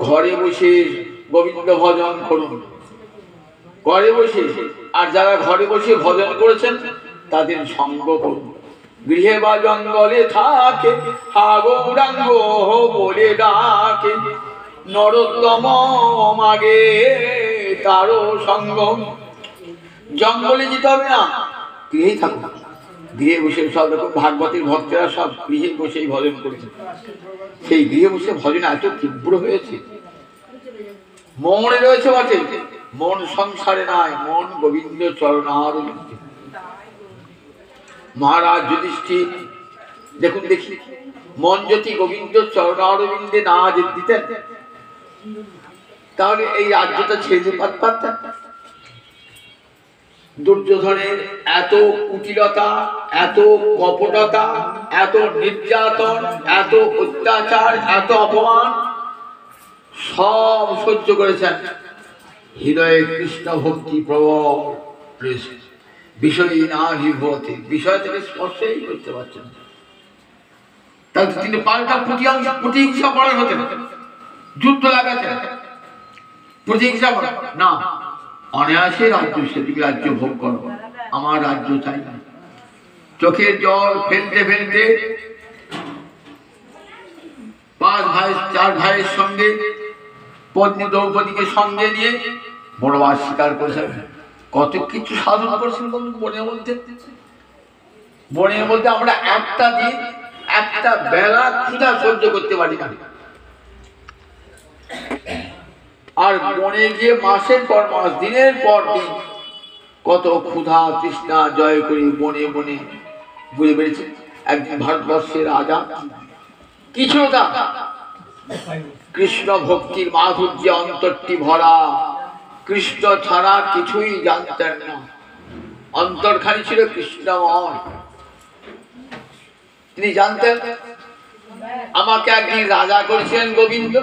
ঘরে বসে গোবিন্দ ভজন করুন, ঘরে বসে। আর যারা ঘরে বসে ভজন করেছেন তাদের সঙ্গ করুন। গৃহে বা জঙ্গলে থাকে হা গৌরাঙ্গ বলে ডাকে, নরোত্তম মাগে তারও সঙ্গ। জঙ্গলে যেতে হবে না, গৃহেই থাকুন। গৃহে বসে সব রকম ভাগবতের ভক্তরা সব গৃহে বসেই ভজন করেছে। সেই গৃহে বসে ভজন এত তীব্র হয়েছে, মনে রয়েছে বটে, মন সংসারে নাই, মন গোবিন্দ চরণারবিন্দে। মহারাজ যুধিষ্ঠির দেখুন দেখি, মন যদি গোবিন্দ চরণারবিন্দে না দিতেন তাহলে এই রাজ্যটা ছেড়ে পারতেন। দুর্যোধনের এত কুটিলতা, এত কপটতা, এত নির্যাতন, এত অত্যাচার, এত অপমান সব সহ্য করেছেন। হৃদয়ে কৃষ্ণ ভক্তি প্রবল, বিষয় না বিভূতি, বিষয় থেকে স্পর্শই করতে পারছেন। তাহলে তিনি পাল্টা প্রতিহিংসা করার হতেন, যুদ্ধ লাগাতেন, প্রতিহিংসা না, অনায়াসে রাজ্য সে তুমি রাজ্য ভোগ করো, আমার রাজ্য চাই না। চোখের জল ফেলতে ফেলতে 5 ভাই 4 ভাইয়ের সঙ্গে পত্নী দ্রৌপদীকে সঙ্গে নিয়ে বনবাস স্বীকার করেছেন। কত কিছু সাধন করেছেন বনের মধ্যে। বনের মধ্যে আমরা একটা দিন একটা বেলা ক্ষুধা সহ্য করতে পারি না, আর বনে গিয়ে মাসের পর মাস, দিনের পর দিন কত ক্ষুধা তৃষ্ণা জয় করে বনে বনে ঘুরে বেড়েছে। একদিন ভারতবর্ষের রাজা কিছু না, কৃষ্ণ ভক্তির মাধুর্যে অন্তরটি ভরা, কৃষ্ণ ছাড়া কিছুই জানতেন না, অন্তরখানি ছিল কৃষ্ণময়। তিনি জানতেন আমাকে একদিন রাজা করেছিলেন গোবিন্দ,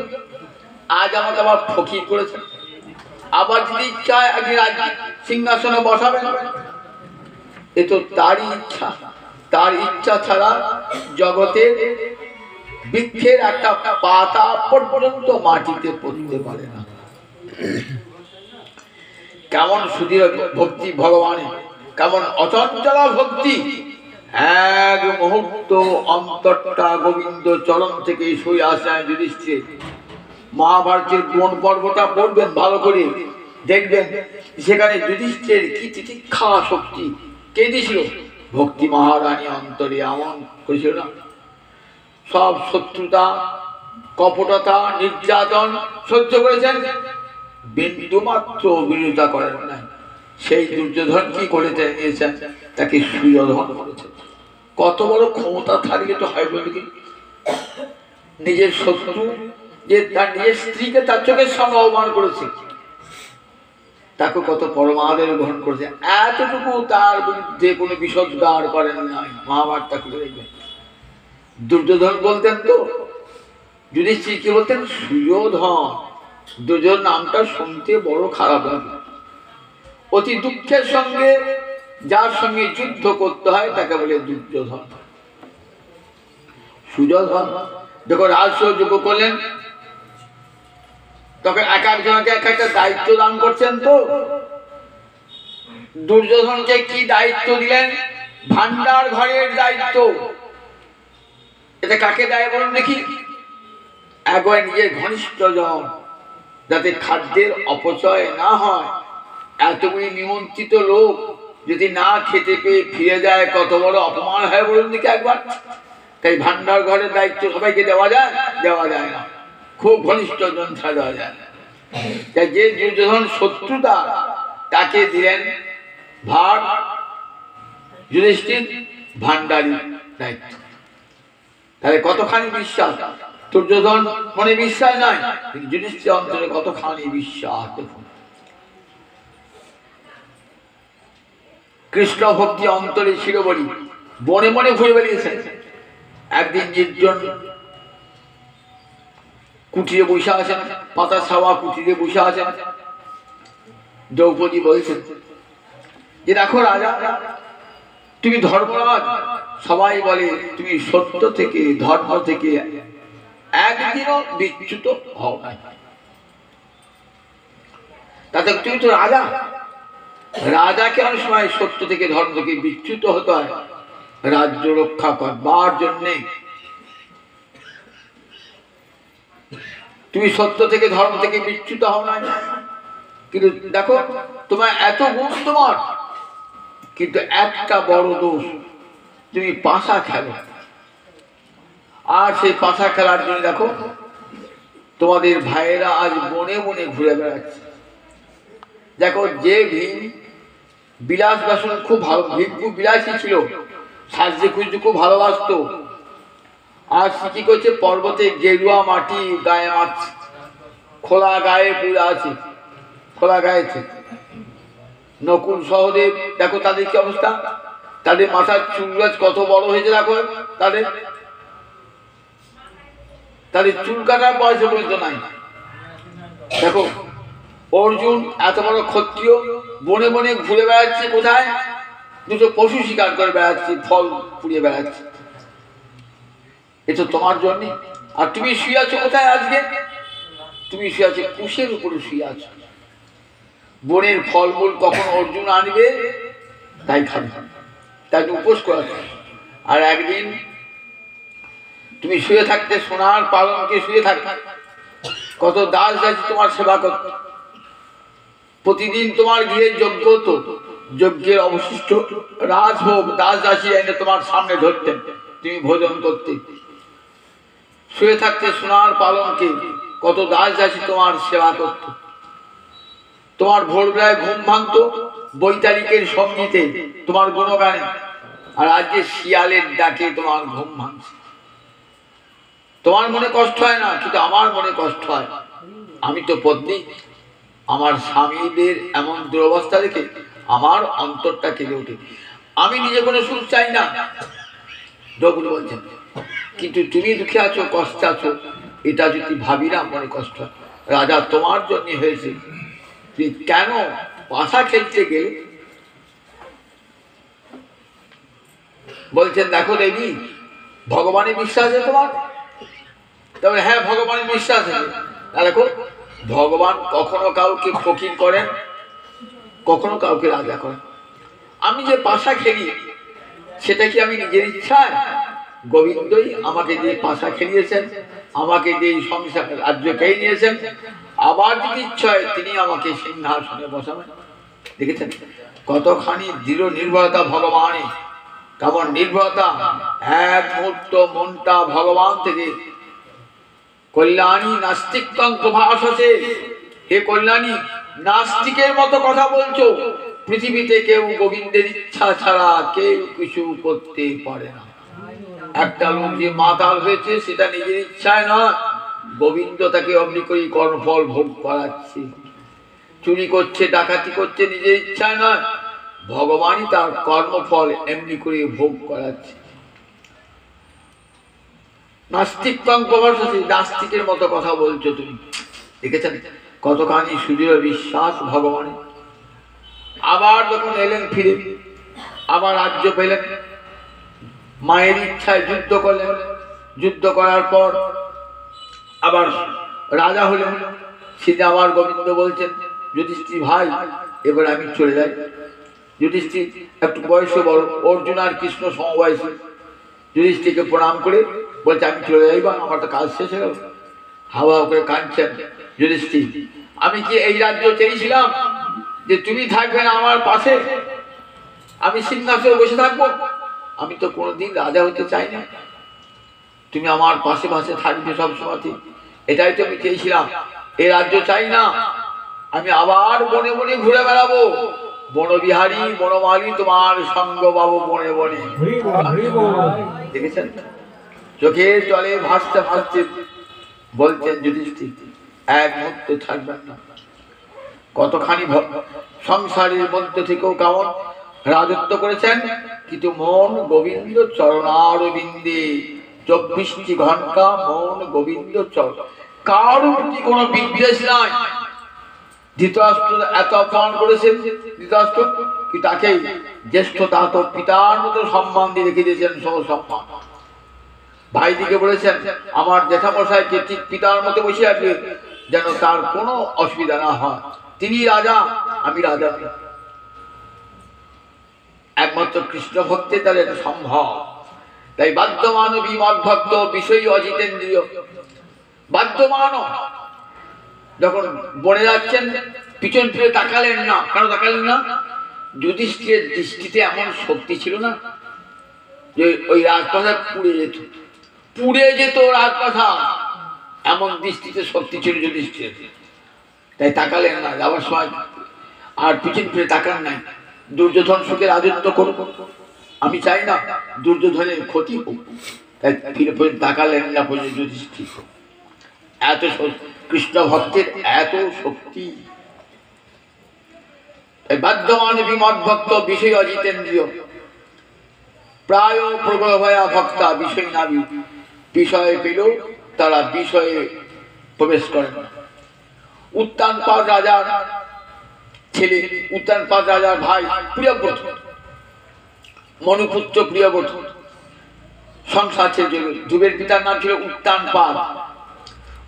আজ আমাকে আবার ফকির করেছেন, আবার যদি ইচ্ছা একদিন সিংহাসনে বসাবেন, এ তো তারই ইচ্ছা। তার ইচ্ছা ছাড়া জগতে বৃক্ষের একটা পাতা পর্যন্ত মাটিতে পড়তে পারে না। কেমন সুদৃঢ় ভক্তি ভগবানের, কেমন অচঞ্চলা ভক্তি। এক মুহূর্ত অন্তরটা গোবিন্দ চরণ থেকে সরে আসেন যুধিষ্ঠির। মহাভারতের কোন পর্বটা পড়বেন ভালো করে দেখবেন, সেখানে যুধিষ্ঠির কি তিতিক্ষা শক্তি কে দিয়েছিল, ভক্তি মহারানী অন্তরে এমন করেছিল না। সব শত্রুতা, কপটতা, নির্যাতন সহ্য করেছেন, বিন্দু মাত্র বিরোধিতা করেন নাই। সেই দুর্যোধন কি করেছেন, তাকে সুযোধন করেছেন। কত বড় ক্ষমতা থাকলে তো হয় বলে কি, নিজের শত্রু যে তার নিজের স্ত্রীকে তার চোখের সামনে অপমান করেছে, তাকে কত পরমাদের গ্রহণ করেছে, এতটুকু তার বিরুদ্ধে কোনো বিষোদ্গার করেন নাই। মহাভারতটা খুলে দেখবেন। দুর্যোধন বলতেন তো, যুধিষ্ঠির কি বলতেন, সুযোধন। দুর্যোধন নামটা শুনতে বড় খারাপ লাগে। অতি দুঃখের সঙ্গে যার সঙ্গে যুদ্ধ করতে হয় তাকে বলে দুর্যোধন। সুযোধন দেখো রাজসূয় করলেন, তখন এক একজনকে এক একটা দায়িত্ব দান করছেন। তো দুর্যোধনকে কি দায়িত্ব দিলেন, ভান্ডার ঘরের দায়িত্ব। এটা কাকে দেয় বলুন দেখি, একবার নিজের ঘনিষ্ঠ জন, যাতে খাদ্যের অপচয় না হয়। এতগুলি নিমন্ত্রিত লোক যদি না খেতে পেয়ে ফিরে যায়, কত বড় অপমান হয় বলুন দেখি একবার। তাই ভান্ডার ঘরের দায়িত্ব সবাইকে দেওয়া যায়? দেওয়া যায় না, খুব ঘনিষ্ঠ জন ছাড়া দেওয়া যায় না। তাই যে দুর্যোধন শত্রুতা, তাকে দিলেন ভার, যুধিষ্ঠির ভান্ডারী দায়িত্ব। তাহলে কতখানি বিশ্বাস, দুর্যোধন মনে বিশ্বাস নাই, যুধিষ্ঠির অন্তরে কতখানি বিশ্বাস। দেখুন কৃষ্ণ ভক্তি অন্তরে ছিল বলি বনে বনে ঘুরে বেরিয়েছেন। একদিন নির্জন কুটিরে বসে আছেন, পাতা ছাওয়া কুটিরে বসে আছেন। দ্রৌপদী বলছেন যে দেখো রাজা, তুমি ধর্মরাজ, সবাই বলে তুমি সত্য থেকে ধর্ম থেকে একদিনও বিচ্যুত হও নাই। তাতে তুমি তো রাজা, রাজাকে অনেক সময় সত্য থেকে ধর্ম থেকে বিচ্যুত হতে হয় রাজ্য রক্ষা করবার জন্যে। তুমি সত্য থেকে ধর্ম থেকে বিচ্যুত হও না, কিন্তু দেখো তোমার এত গুণ তোমার, কিন্তু একটা বড় দোষ, তুমি পাশা খেলো, আর সেই পাশা খেলার জন্য দেখো তোমাদের ভাইয়েরা আজ বনে বনে ঘুরে বেড়াচ্ছে। দেখো যে ভীম বিলাস বাসন খুব ভালো, ভীম খুব বিলাসী ছিল, সাজতে খুঁজতে খুব ভালোবাসতো, আর সে কি করছে পর্বতে গেরুয়া মাটি গায়ে মারছে, খোলা গায়ে পুরো আছে, খোলা গায়েছে। নকুল সহদেব দেখো তাদের কি অবস্থা, তাদের মাথার চুল গাছ কত বড় হয়েছে, দেখো তাদের তাদের চুল কাটার বয়স পর্যন্ত নাই। দেখো অর্জুন এত বড় ক্ষত্রিয় বনে বনে ঘুরে বেড়াচ্ছে, কোথায় দুটো পশু শিকার করে বেড়াচ্ছে, ফল পুড়িয়ে বেড়াচ্ছে, এ তো তোমার জন্য। আর তুমি শুয়ে আছো কোথায় আজকে, তুমি শুয়ে আছো কুশের উপরে শুয়ে আছো। বনের ফলমূল কখন অর্জুন আনবে তাই খাবে, তাই উপোস করা। আর একদিন তুমি শুয়ে থাকতে সোনার পালঙ্কে শুয়ে থাকতে, কত দাস দাসী তোমার সেবা করত, প্রতিদিন তোমার গৃহে যজ্ঞ হতো, যজ্ঞের অবশিষ্ট রাজভোগ দাস দাসী এনে তোমার সামনে ধরতেন, তুমি ভোজন করতে। শুয়ে থাকতে সোনার পালঙ্কে কত দাস দাসী তোমার সেবা করত, তোমার ভোরবেলায় ঘুম ভাঙতো বৈতারিকের সঙ্গীতে, তোমার গুণগানে, আর আজকে শিয়ালের ডাকে তোমার ঘুম ভাঙছে। তোমার মনে কষ্ট হয় না, কিন্তু আমার মনে কষ্ট হয়। আমি তো পত্নী, আমার স্বামীদের এমন দুরবস্থা দেখে আমার অন্তরটা কেঁদে ওঠে। আমি নিজে কোনো সুখ চাই না, ডবুল বলছেন, কিন্তু তুমি দুঃখে আছো, কষ্টে আছো, এটা যদি ভাবি না মনে কষ্ট হয়। রাজা তোমার জন্য হয়েছে, তুই কেন পাশা খেলতে গেলে? বলছেন দেখো দেবী, ভগবানের বিশ্বাস আছে তোমার? তবে হ্যাঁ, ভগবানের বিশ্বাস আছে। দেখো ভগবান কখনো কাউকে ফকির করেন, কখনো কাউকে রাজা করেন। আমি যে পাশা খেলি সেটা কি আমি নিজের ইচ্ছায়? গোবিন্দই আমাকে দিয়ে পাশা খেলিয়েছেন, আমাকে দিয়ে সংসার রাজ্য খেয়ে নিয়েছেন। আবার যদি ইচ্ছা হয় তিনি আমাকে সিংহাসনে বসাবেন। দেখেছেন কতখানি দৃঢ় নির্ভরতা ভগবানে, কেমন নির্ভরতা, এক মুহূর্ত মনটা ভগবান থেকে। কল্যাণী নাস্তিকং প্রভাসসে, হে কল্যাণী নাস্তিকের মতো কথা বলছো। পৃথিবীতে কেউ গোবিন্দের ইচ্ছা ছাড়া কেউ কিছু করতে পারে না। একটা লোক যে মাতাল হয়েছে সেটা নিজের ইচ্ছায় নয়, গোবিন্দ তাকে অমনি করে কর্মফল ভোগ করাচ্ছে। চুরি করছে, ডাকাতি করছে, নিজের ইচ্ছায় নয়, ভগবানই তার কর্মফল এমনি করে ভোগ করাচ্ছে। নাস্তিকং প্রভাসসে, নাস্তিকের মতো কথা বলছো তুমি। দেখেছেন কতখানি সুদৃঢ় বিশ্বাস ভগবানের। আবার যখন এলেন ফিরে, আবার রাজ্য পেলেন, মায়ের ইচ্ছায় যুদ্ধ করলেন, যুদ্ধ করার পর আবার রাজা হলেন। সেটা আবার গোবিন্দ বলছেন যুধিষ্ঠির ভাই এবার আমি চলে যাই। যুধিষ্ঠির একটু বয়সে বড়, অর্জুন আর কৃষ্ণ সমবয়সী। যুধিষ্ঠিরকে প্রণাম করে বলছে আমি চলে যাই, বা আমার তো কাজ শেষ হয়ে গেল। হাওয়া করে কাঁদছেন যুধিষ্ঠির, আমি কি এই রাজ্য চেয়েছিলাম যে তুমি থাকবে না আমার পাশে, আমি সিংহাসনে বসে থাকবো? আমি তো কোনোদিন রাজা হতে চাই না, তুমি আমার পাশে পাশে থাকবে সবসময়, এটাই তো আমি চেয়েছিলাম। এই রাজ্য চাই না, আমি আবার বনে বনে ঘুরে বেড়াবো, বনবিহারী বনমালী তোমার সঙ্গ পাবো বনে বনে। দেখেছেন চোখের জলে ভাসতে ভাসতে বলছেন যুধিষ্ঠির এক মুহূর্ত থাকবেন না। কতখানি সংসারের মধ্যে থেকেও কেমন রাজত্ব করেছেন, কিন্তু মন গোবিন্দ চরণারবিন্দে, 24টি ঘন্টা মন গোবিন্দ চরণ। কারো প্রতি কোনো বিদ্বেষ নাই। ধৃতরাষ্ট্র এত অপমান করেছেন, ধৃতরাষ্ট্র কি তাকে জ্যেষ্ঠ দাত পিতার মতো সম্মান দিয়ে রেখে দিয়েছেন, সহ-সম্মান। ভাইদিকে বলেছেন আমার জ্যাঠামশাইকে ঠিক পিতার মতো বসে আসবে, যেন তার কোনো অসুবিধা না হয়। তিনি রাজা, আমি রাজা। একমাত্র কৃষ্ণ ভক্তে তার এটা সম্ভব। তাই বাধ্যমান বিমদ্ভক্ত বিষয় অজিতেন্দ্রিয়, বাধ্যমান। যখন বনে যাচ্ছেন পিছন ফিরে তাকালেন না। কেন তাকালেন না? যুধিষ্ঠিরের দৃষ্টিতে এমন শক্তি ছিল না। যে ওই রাজপ্রাসাদ পুড়ে যেত রাজপ্রাসাদ, এমন দৃষ্টিতে সত্যি ছিল যুধিষ্ঠির। তাই তাকালেন না যাওয়ার সময়, আর পিছন ফিরে তাকান নাই। দুর্যোধন সুখে রাজত্ব করুক, আমি চাই না দুর্যোধনের ক্ষতি হোক, তাই ফিরে ফিরে তাকালেন না যুধিষ্ঠির। এত কৃষ্ণ ভক্তের এত শক্তি। বাধ্যমান বিমত ভক্ত বিষয় অজিতেন্দ্রিয়, প্রায় প্রবলভয়া ভক্তা বিষয় নাবি, বিষয় পেল তারা বিষয়ে প্রবেশ করেন। উত্তানপাদ রাজার ছেলে, উত্তানপাদ রাজার ভাই প্রিয়ব্রত, মনুপুত্র প্রিয়ব্রত সংসার ছেড়ে চলে। ধ্রুবের পিতার নাম ছিল উত্তানপাদ।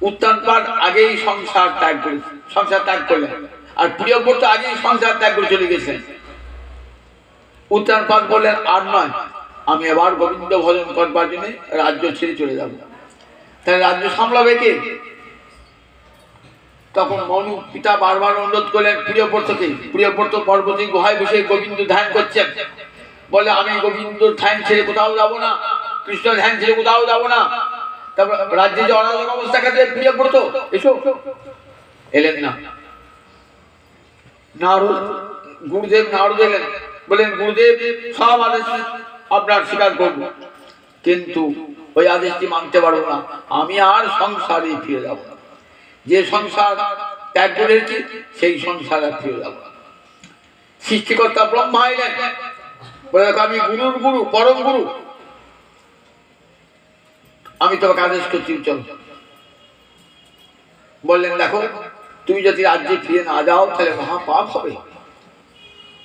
উত্তানপাদ আগেই সংসার ত্যাগ করলেন, আর প্রিয়ব্রত আগেই সংসার ত্যাগ করে চলে গেছেন। উত্তানপাদ বললেন, আর নয়, আমি এবার গোবিন্দ ভজন করবার জন্য রাজ্য ছেড়ে চলে যাব। তাহলে রাজ্য সামলাবে কে? তখন মনু পিতা বারবার অনুরোধ করলেন প্রিয়ব্রতকে। প্রিয়ব্রত পর্বতী গুহায় বসে গোবিন্দ ধ্যান করছেন, বলে আমি গোবিন্দ ধ্যান ছেড়ে কোথাও যাবো না, কৃষ্ণ ধ্যান ছেড়ে কোথাও যাবো না। তারপর রাজ্যে যে অনাথ অবস্থা কাটে, প্রিয়ব্রত এসো, এলেন না। গুরুদেব নারদ এলেন, বলেন গুরুদেব সব আদেশ আপনার স্বীকার করব, কিন্তু ওই আদেশটি মানতে পারবো না, আমি আর সংসারে ফিরে যাব না। যে সংসার ত্যাগ করেছি সেই সংসার আর ফিরে যাব না। সৃষ্টিকর্তা ব্রহ্মা এলেন, বলে আমি গুরুর গুরু, পরম গুরু, আমি তোমাকে আদেশ করছি চল। বললেন দেখো, তুমি যদি রাজ্যে ফিরে না যাও তাহলে মহা পাপ হবে,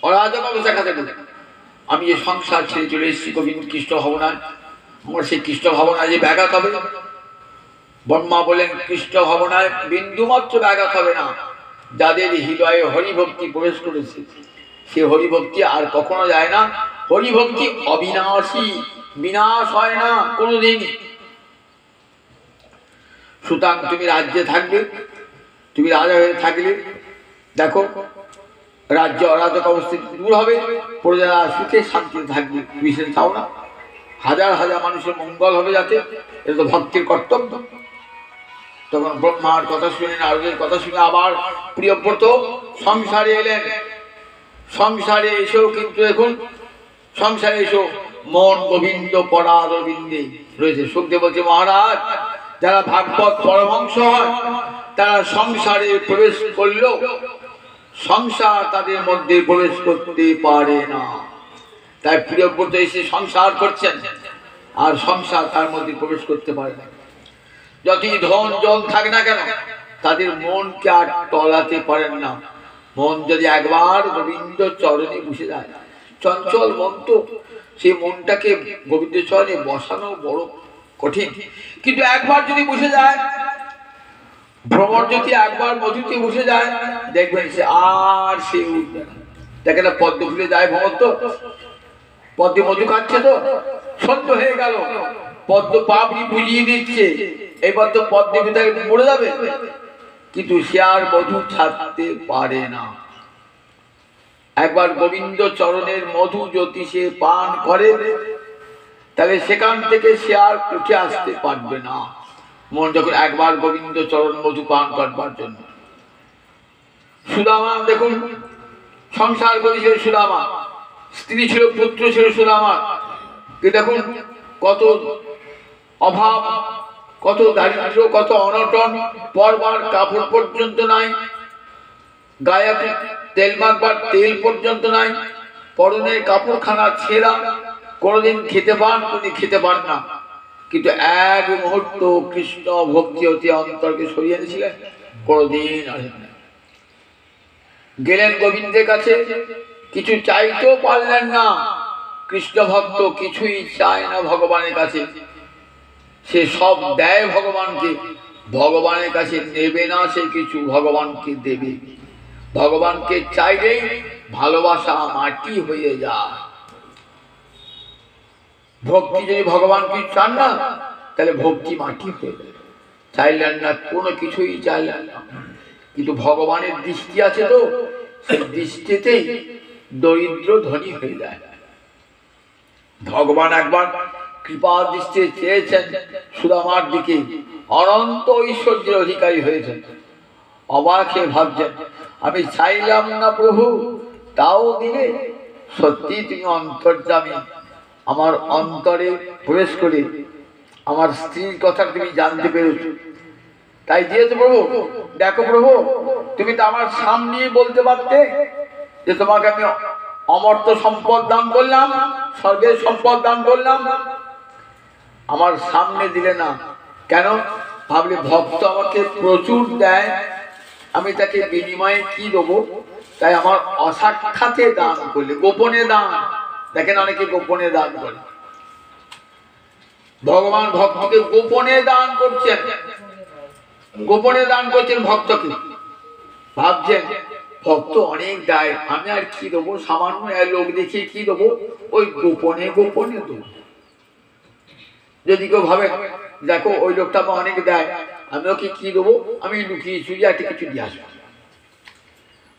অরাজক অবস্থা কাছে। আমি যে সংসার ছেড়ে চলে এসেছি গোবিন্দ কৃষ্ণ ভাবনায়, আমার সেই কৃষ্ণ ভাবনায় যে ব্যাঘাত হবে। ব্রহ্মা বলেন কৃষ্ণ ভাবনায় বিন্দুমাত্র ব্যাঘাত হবে না। যাদের হৃদয়ে হরিভক্তি প্রবেশ করেছে সে হরিভক্তি আর কখনো যায় না। হরিভক্তি অবিনাশী, বিনাশ হয় না কোনোদিন। সুতরাং তুমি রাজ্যে থাকবে, তুমি রাজা হয়ে থাকলে দেখো রাজ্য অরাজক অবস্থিতি দূর হবে, প্রজারা সুখে শান্তিতে থাকবে। বিশেষ চাও না হাজার হাজার মানুষের মঙ্গল হবে যাতে, এটা তো ভক্তির কর্তব্য। তখন ব্রহ্মার কথা শুনে, নারদের কথা শুনে আবার প্রিয়ব্রত সংসারে এলেন। সংসারে এসেও কিন্তু এখন সংসারে এসেও মন গোবিন্দ পরাদ বিন্দে রয়েছে। শুকদেব বলছে মহারাজ, যারা ভাগবত পরমহংস হয় তারা সংসারে প্রবেশ করলেও সংসার তাদের মধ্যে প্রবেশ করতে পারে না। তাই প্রিয়ব্রত এসে সংসার করছেন আর সংসার তার মধ্যে প্রবেশ করতে পারে না। যতই ধন জন থাকে না কেন তাদের মনকে আর টলাতে পারেন না। মন যদি একবার গোবিন্দ চরণে বসে যায়, চঞ্চল মন তো, সেই মনটাকে গোবিন্দ চরণে বসানো বড় কঠিন। কিন্তু একবার যদি বসে যায়, ভ্রমর যদি একবার মধুতে বসে যায়, দেখবেন সে আর সে উঠবে না। দেখে না পদ্ম ফুলে যায় ভ্রমর, তো পদ্মে মধু খাচ্ছে, তো সন্ধ্যা হয়ে গেল, পদ্ম পাপড়ি বুঝিয়ে দিচ্ছে, এবার তো পদ্মের ভিতরে মরে যাবে, কিন্তু সে আর মধু ছাড়তে পারে না। একবার গোবিন্দ চরণের মধু যদি সে পান করে তাহলে সেখান থেকে সে আর উঠে আসতে পারবে না। মন যখন একবার গোবিন্দ চরণ মধু পান করবার জন্য। সুদামা দেখুন সংসার করেছিল, সুদামা স্ত্রী ছিল, পুত্র ছিল সুদামার, দেখুন কত অভাব, কত দারিদ্র, কত অনটন, পরবার কাপড় পর্যন্ত নাই, গায়ে তেল মাখবার তেল পর্যন্ত নাই, পরনের কাপড়খানা ছেঁড়া, কোনোদিন খেতে পান, কোনদিন খেতে পান না। কিন্তু এক মুহূর্ত কৃষ্ণ ভক্তি হতে অন্তরকে সরিয়ে এনেছিলেন, কোনোদিন আসেন না। গেলেন গোবিন্দের কাছে, কিছু চাইতেও পারলেন না। কৃষ্ণ ভক্ত কিছুই চায় না ভগবানের কাছে, সে সব দেয় ভগবানকে, ভগবানের কাছে নেবে না সে কিছু, ভগবানকে দেবে। ভগবানকে চাইলেই ভালোবাসা মাটি হয়ে যায়। ভক্তি যদি ভগবানকে চান না তাহলে ভক্তি মাটি হয়ে যায়। চাইলেন না, কোনো কিছুই চাইলেন না, কিন্তু ভগবানের দৃষ্টি আছে, তো সেই দৃষ্টিতেই দরিদ্র ধনী হয়ে যায়। ভগবান একবার কৃপা দৃষ্টি চেয়েছেন সুদামার দিকে, অনন্ত ঐশ্বর্যের অধিকারী হয়েছেন। অবাক হয়ে ভাবছেন, আমি চাইলাম না প্রভু, তাও দিলে। সত্যি তুমি অন্তর্যামী, আমার অন্তরে প্রবেশ করে আমার স্ত্রীর কথা তুমি জানতে পেরেছ, তাই দিয়েছো প্রভু। দেখো প্রভু, তুমি তো আমার সামনে বলতে পারতে যে তোমাকে আমি অমর্ত্য সম্পদ দান করলাম, স্বর্গের সম্পদ দান করলাম, আমার সামনে দিলে না কেন? ভাবলে ভক্ত আমাকে প্রচুর দেয়, আমি তাকে বিনিময়ে কি দেবো, তাই আমার অসাক্ষাতে দান করলে, গোপনে দান। দেখেন অনেকে গোপনে দান করে, ভগবান ভক্তকে গোপনে দান করছেন, গোপনে দান করছেন ভক্তকে। ভাবছেন ভক্ত অনেক দেয়, আমি আর কি দেবো, সামান্য লোক দেখিয়ে কি দেবো, ওই গোপনে গোপনে দেবো। যদি কেউ ভাবে দেখো ওই লোকটা অনেক দেয়, আমি ওকে কি দেবো, আমি লুকিয়ে চুরিয়ে একটা কিছু দিয়ে আসবো।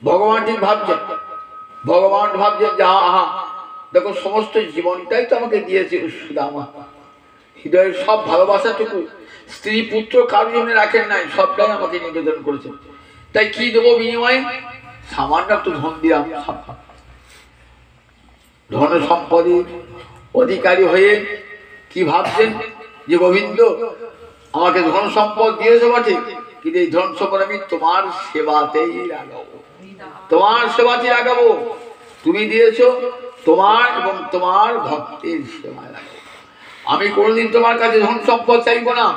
ভগবান ঠিক ভাবছেন, ভগবান ভাবছেন যে আহা দেখো সমস্ত জীবনটাই তো আমাকে দিয়েছে সুদামা, হৃদয়ের সব ভালোবাসাটুকু স্ত্রী পুত্র কারোর জন্য রাখেন নাই, সবটাই আমাকে নিবেদন করেছেন, তাই কি দেবো বিনিময়ে? সামান্য একটু ধন দিলাম। ধন সম্পদের অধিকারী হয়ে কি ভাবছেন যে গোবিন্দ আমাকে ধন সম্পদ দিয়েছে বটে, কিন্তু এই ধন সম্পদ আমি তোমার সেবাতেই লাগাবো, তোমার সেবাতেই লাগাবো। তুমি দিয়েছো তোমার এবং তোমার ভক্তের সেবায় লাগাবো। আমি কোনোদিন তোমার কাছে ধন সম্পদ চাইবো না,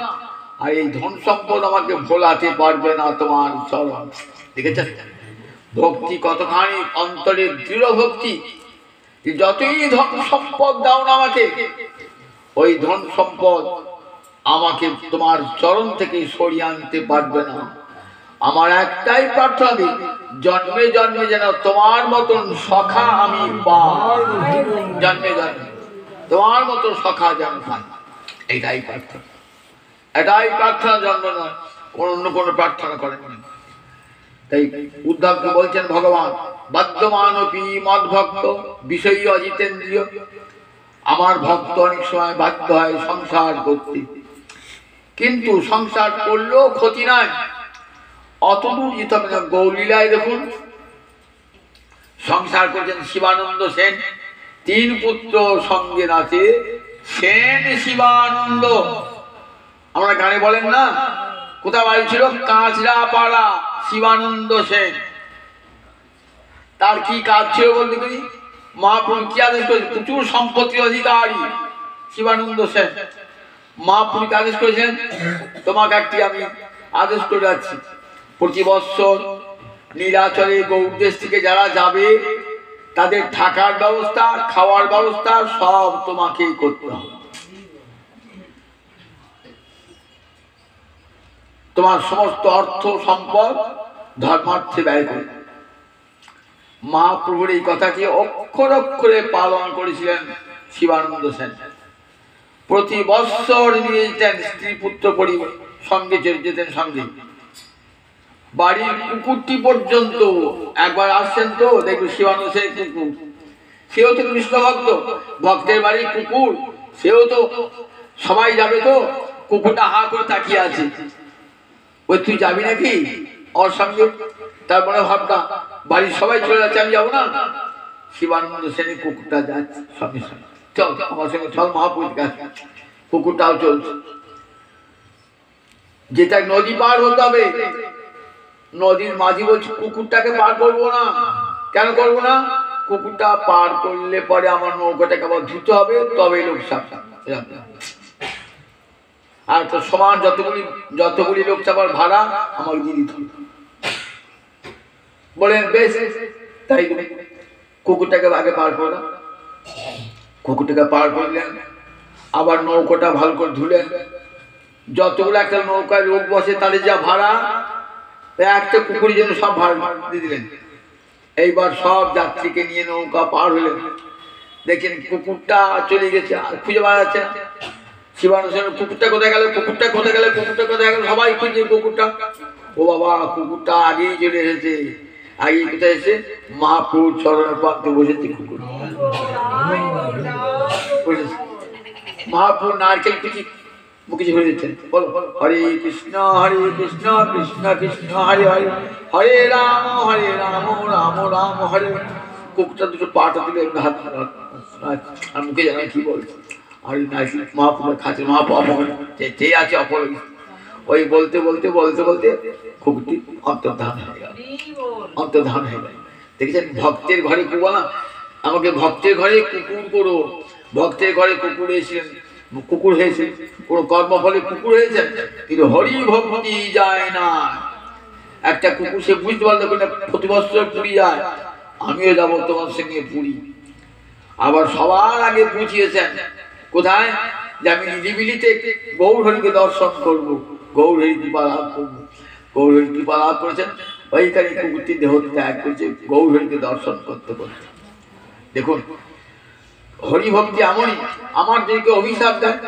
আর এই ধন সম্পদ আমাকে ভোলাতে পারবে না তোমার চরণ। দেখেছেন ভক্তি কতখানি, অন্তরের দৃঢ় ভক্তি। যতই ধন সম্পদ দাও না আমাকে, ওই ধন সম্পদ আমাকে তোমার চরণ থেকে সরিয়ে আনতে পারবে না। আমার একটাই প্রার্থনা, দিই জন্মে জন্মে যেন তোমার মতন সখা আমি পাই, জন্মে জন্মে তোমার মতো সখা যেন পাই, এটাই প্রার্থনা, এটাই প্রার্থনা, জন্ম নয়, অন্য কোনো প্রার্থনা করেন না। তাই উদ্ধবকে বলছেন ভগবান, বাধ্যমানপি মদ ভক্ত বিষয়ী অজিতেন্দ্রিয়। আমার ভক্ত অনেক সময় বাধ্য হয় সংসার করতে, কিন্তু সংসার করলেও ক্ষতি নাই, অতদূর যেতে হবে না। গৌলীলায় দেখুন সংসার করছেন শিবানন্দ সেন, 3 পুত্র সঙ্গে নাচে সেন শিবানন্দ। আমরা গানে বলেন না, কোথায় বাড়ি ছিল? কাঁচরা পাড়া, শিবানন্দ সেন। তার কি কাজ ছিল বলতে পারি? মহাপ্রভু কি আদেশ করেছেন? প্রচুর সম্পত্তির অধিকারী শিবানন্দ সেন। মহাপ্রভুকে আদেশ করেছেন, তোমাকে একটি আমি আদেশ করে যাচ্ছি, প্রতি বৎসর নীলাচলে গৌড়দেশ থেকে যারা যাবে তাদের থাকার ব্যবস্থা, খাওয়ার ব্যবস্থা সব তোমাকেই করতে হবে। তোমার সমস্ত অর্থ সম্পদ ধর্মার্থে ব্যয় করে। মহাপ্রভুর এই কথাটি অক্ষর অক্ষরে পালন করেছিলেন শিবানন্দ সেন। প্রতি বৎসর নিয়ে যেতেন স্ত্রী পুত্র পরিবার সঙ্গে যেতেন, সঙ্গে বাড়ির কুকুরটি পর্যন্ত একবার আসছেন তো দেখবে শিবানন্দ সেন কুকুর, সেও তো কৃষ্ণ ভক্ত, ভক্তের বাড়ির কুকুর, সেও তো সবাই যাবে তো কুকুরটা হা করে তাকিয়ে আছে, ওই তুই যাবি নাকি ওর সঙ্গে? তারপরে ভাবটা বাড়ির সবাই চলে যাচ্ছে, আমি যাবো না। শিবানন্দ সেনের কুকুরটা যাচ্ছে সঙ্গে সঙ্গে, চল আমার সঙ্গে চল মহাপুরীর কাছে। কুকুরটাও চলছে, যেটা নদী পার হতে হবে, নদীর মাঝি বলছে কুকুরটাকে পার করবো না। কেন করবো না? কুকুরটা পার করলে পরে আমার নৌকাটাকে আবার ধুতে হবে, তবে লোক সাবধান। আর তো সমান যতগুলি লোক চাপার ভাড়া আমাকে দিয়ে দিতে হবে। বলেন বেশ, তাই কুকুরটাকে আগে পার করলাম। কুকুরটাকে পার করলেন, আবার নৌকাটা ভালো করে ধুলেন। যতগুলো একটা নৌকায় লোক বসে তাদের যা ভাড়া, একটা কুকুরের জন্য সব ভাড়া দিয়ে দিলেন। এইবার সব যাত্রীকে নিয়ে নৌকা পার হলেন, দেখেন কুকুরটা চলে গেছে, আর খুঁজে পাওয়া যাচ্ছে না। শিবানন্দ কুকুরটা কোথায় গেল, কুকুরটা কোথায় গেল, কুকুরটা কোথায় গেল, সবাই খুঁজছে কুকুরটা। ও বাবা, কুকুরটা আগেই চলে এসেছে। আগেই কোথায় এসে মহাপুর চরণের প্রান্তে বসেছে কুকুর, মহাপ্রভু নারকেল কুচি মুখে ভরে দিচ্ছেন, বলো হরে কৃষ্ণ কৃষ্ণ কৃষ্ণ হরে হরে, হরে রাম রাম রাম হরে। কুকুরটা দুটো পাটা দিলে হাত আর মুখে জানা কি বলছে। আর নারকেল মহাপ্রভু খাচ্ছে, মহাপ্রভু চেয়ে আছে অপর। ওই বলতে বলতে বলতে বলতে কুকুরটি অন্তর্ধান হয়ে গেল, অন্তর্ধান হয়ে গেল। দেখেছেন ভক্তের ঘরে কি বলা, আমাকে ভক্তের ঘরে কুকুর করো। ভক্তের ঘরে কুকুর এসেছেন, কুকুর হয়েছে, কোন কর্মফলে কুকুর হয়েছেন, কিন্তু হরি ভক্তি যায় না। একটা কুকুর সে বুঝতে পারলো কিনা প্রতি বছর পুরী যায়, আমিও যাবো তোমার সঙ্গে পুরী। আবার সবার আগে পৌঁছিয়েছেন কোথায়, যে আমি নিরিবিলিতে গৌর হরিকে দর্শন করবো, গৌর হরি কৃপা লাভ করবো। গৌর হরি কৃপা লাভ করেছেন, ওইখানে কুকুরটি দেহ ত্যাগ করেছে গৌর হরিকে দর্শন করতে করতে। দেখুন হরিভক্তি এমনই, আমার দিকে অভিশাপ দেয়,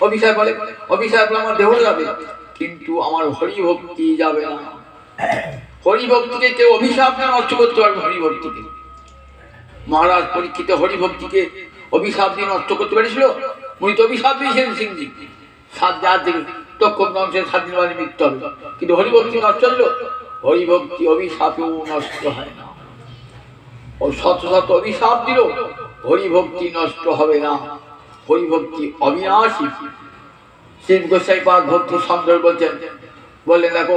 অভিশাপ বলে আমার দেহ যাবে, কিন্তু আমার হরিভক্তি যাবে না। হরিভক্তিকে কেউ অভিশাপ না নষ্ট করতে পারবে। হরিভক্তিকে মহারাজ পরীক্ষিত হরিভক্তিকে অভিশাপ দিয়ে নষ্ট করতে পেরেছিল। উনি তো অভিশাপ দিয়েছেন সিংজি, 7 জাত থেকে তখন বংশের 7 দিন বাদে মৃত্যু হবে, কিন্তু হরিভক্তি নষ্ট হলো। হরিভক্তি অভিশাপেও নষ্ট হয় না। ও শত শত অভিশাপ দিল, হরিভক্তি নষ্ট হবে না। হরিভক্তি অবিনাশী। শিব গোসাই পাক ভক্তি সুন্দর বলছেন, বললেন দেখো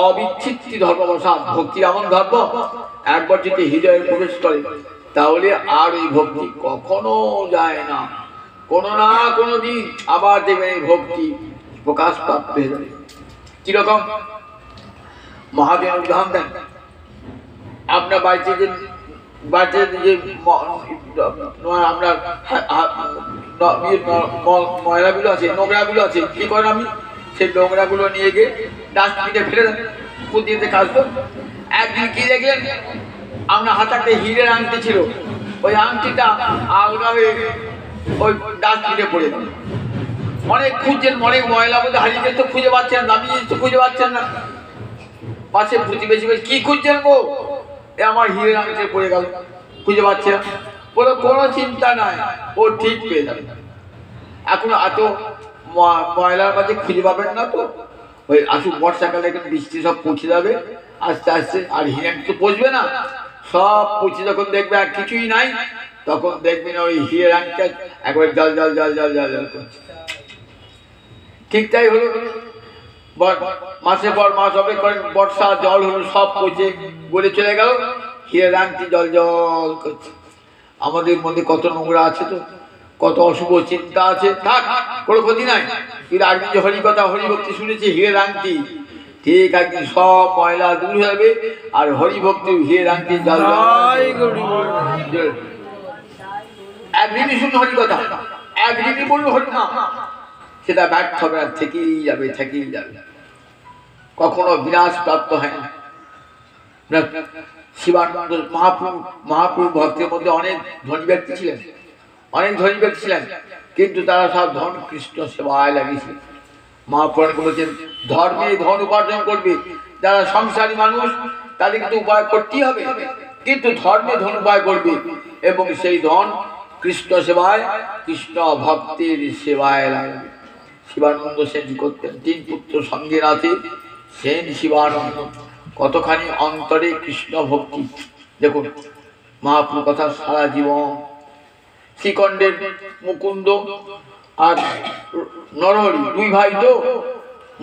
অবিচ্ছিন্ন ধর্মবসাদ, ভক্তি এমন ধর্ম একবার যদি হৃদয়ে প্রবেশ করে তাহলে আর এই ভক্তি কখনো যায় না। কোনো না কোনো দিন আবার দেখবেন এই ভক্তি প্রকাশ প্রাপ্ত হয়ে যাবে। কিরকম মহাদেব উদাহরণ দেন, আপনার বাড়িতে যে আমরা ময়লাগুলো আছে, নোংরাগুলো আছে, কি করেন আপনি সেই নোংরাগুলো নিয়ে গিয়ে ডাস্টবিনে ফেলে দেন, পুঁতিতে কাজতো। একদিন কি দেখলেন, আপনার হাতে একটা হীরের আংটি ছিল, ওই আংটিটা আলগা হয়ে ওই ডাস্টবিনে পড়ে গেল। অনেক খুঁজছেন, অনেক ময়লা মধ্যে হারিয়ে যেত, খুঁজে পাচ্ছেন না, দামি জিনিস তো খুঁজে পাচ্ছেন না। পাশে প্রতিবেশী কি খুঁজছেন গো, এ আমার হীরের আংটি পড়ে গেল, খুঁজে পাচ্ছে না। বলো কোনো চিন্তা নাই, ও ঠিক পেয়ে যাবে। এখন এত ময়লার মাঝে খুঁজে পাবেন না তো, ওই আসুক বর্ষাকালে এখানে বৃষ্টি সব পৌঁছে যাবে আস্তে আস্তে, আর হীরের তো পৌঁছবে না, সব পৌঁছে যখন দেখবে আর কিছুই নাই, তখন দেখবেন ওই হীরের আংটা একবার জল জল জল জল জল জল করছে। ঠিক তাই হলো, মাসের পর মাস অপেক্ষা করেন, বর্ষা জল হলো, সব পচে গলে চলে গেল, হীরের আংটি জল জল করছে। আমাদের মধ্যে কত নোংরা আছে, তো কত অশুভ চিন্তা আছে, থাক কোনো ক্ষতি নাই, কিন্তু একদিন যে হরি কথা হরিভক্তি শুনেছি, হীরের আংটি ঠিক একদিন সব ময়লা দূর হয়ে যাবে, আর হরিভক্তি হীরের আংটি জল জল। একদিনই শুনুন হরি কথা, একদিনই বলুন হরি নাম, সেটা ব্যর্থ হবে, আর থেকেই যাবে, থেকেই যাবে, কখনো বিনাশ প্রাপ্ত হয় না। শিবানন্দ মহাপ্রভু ভক্তের মধ্যে অনেক ধনী ব্যক্তি ছিলেন, অনেক ধনী ব্যক্তি ছিলেন, কিন্তু তারা সব ধন কৃষ্ণ সেবায় লাগিয়েছে। মহাপ্রাণ বলেছেন ধর্মে ধন উপার্জন করবে, যারা সংসারী মানুষ তাদের কিন্তু উপায় করতেই হবে, কিন্তু ধর্মে ধন উপায় করবে, এবং সেই ধন কৃষ্ণ সেবায়, কৃষ্ণ ভক্তের সেবায় লাগবে। শিবানন্দ সেন করতেন, 3 পুত্র সঙ্গে আছে, সেন শিবানন্দ, কতখানি অন্তরে কৃষ্ণ ভক্তি। দেখুন মহাপ্রভু কথা সারা জীবন, শ্রীকণ্ডের মুকুন্দ আর নরহরি 2 ভাই তো,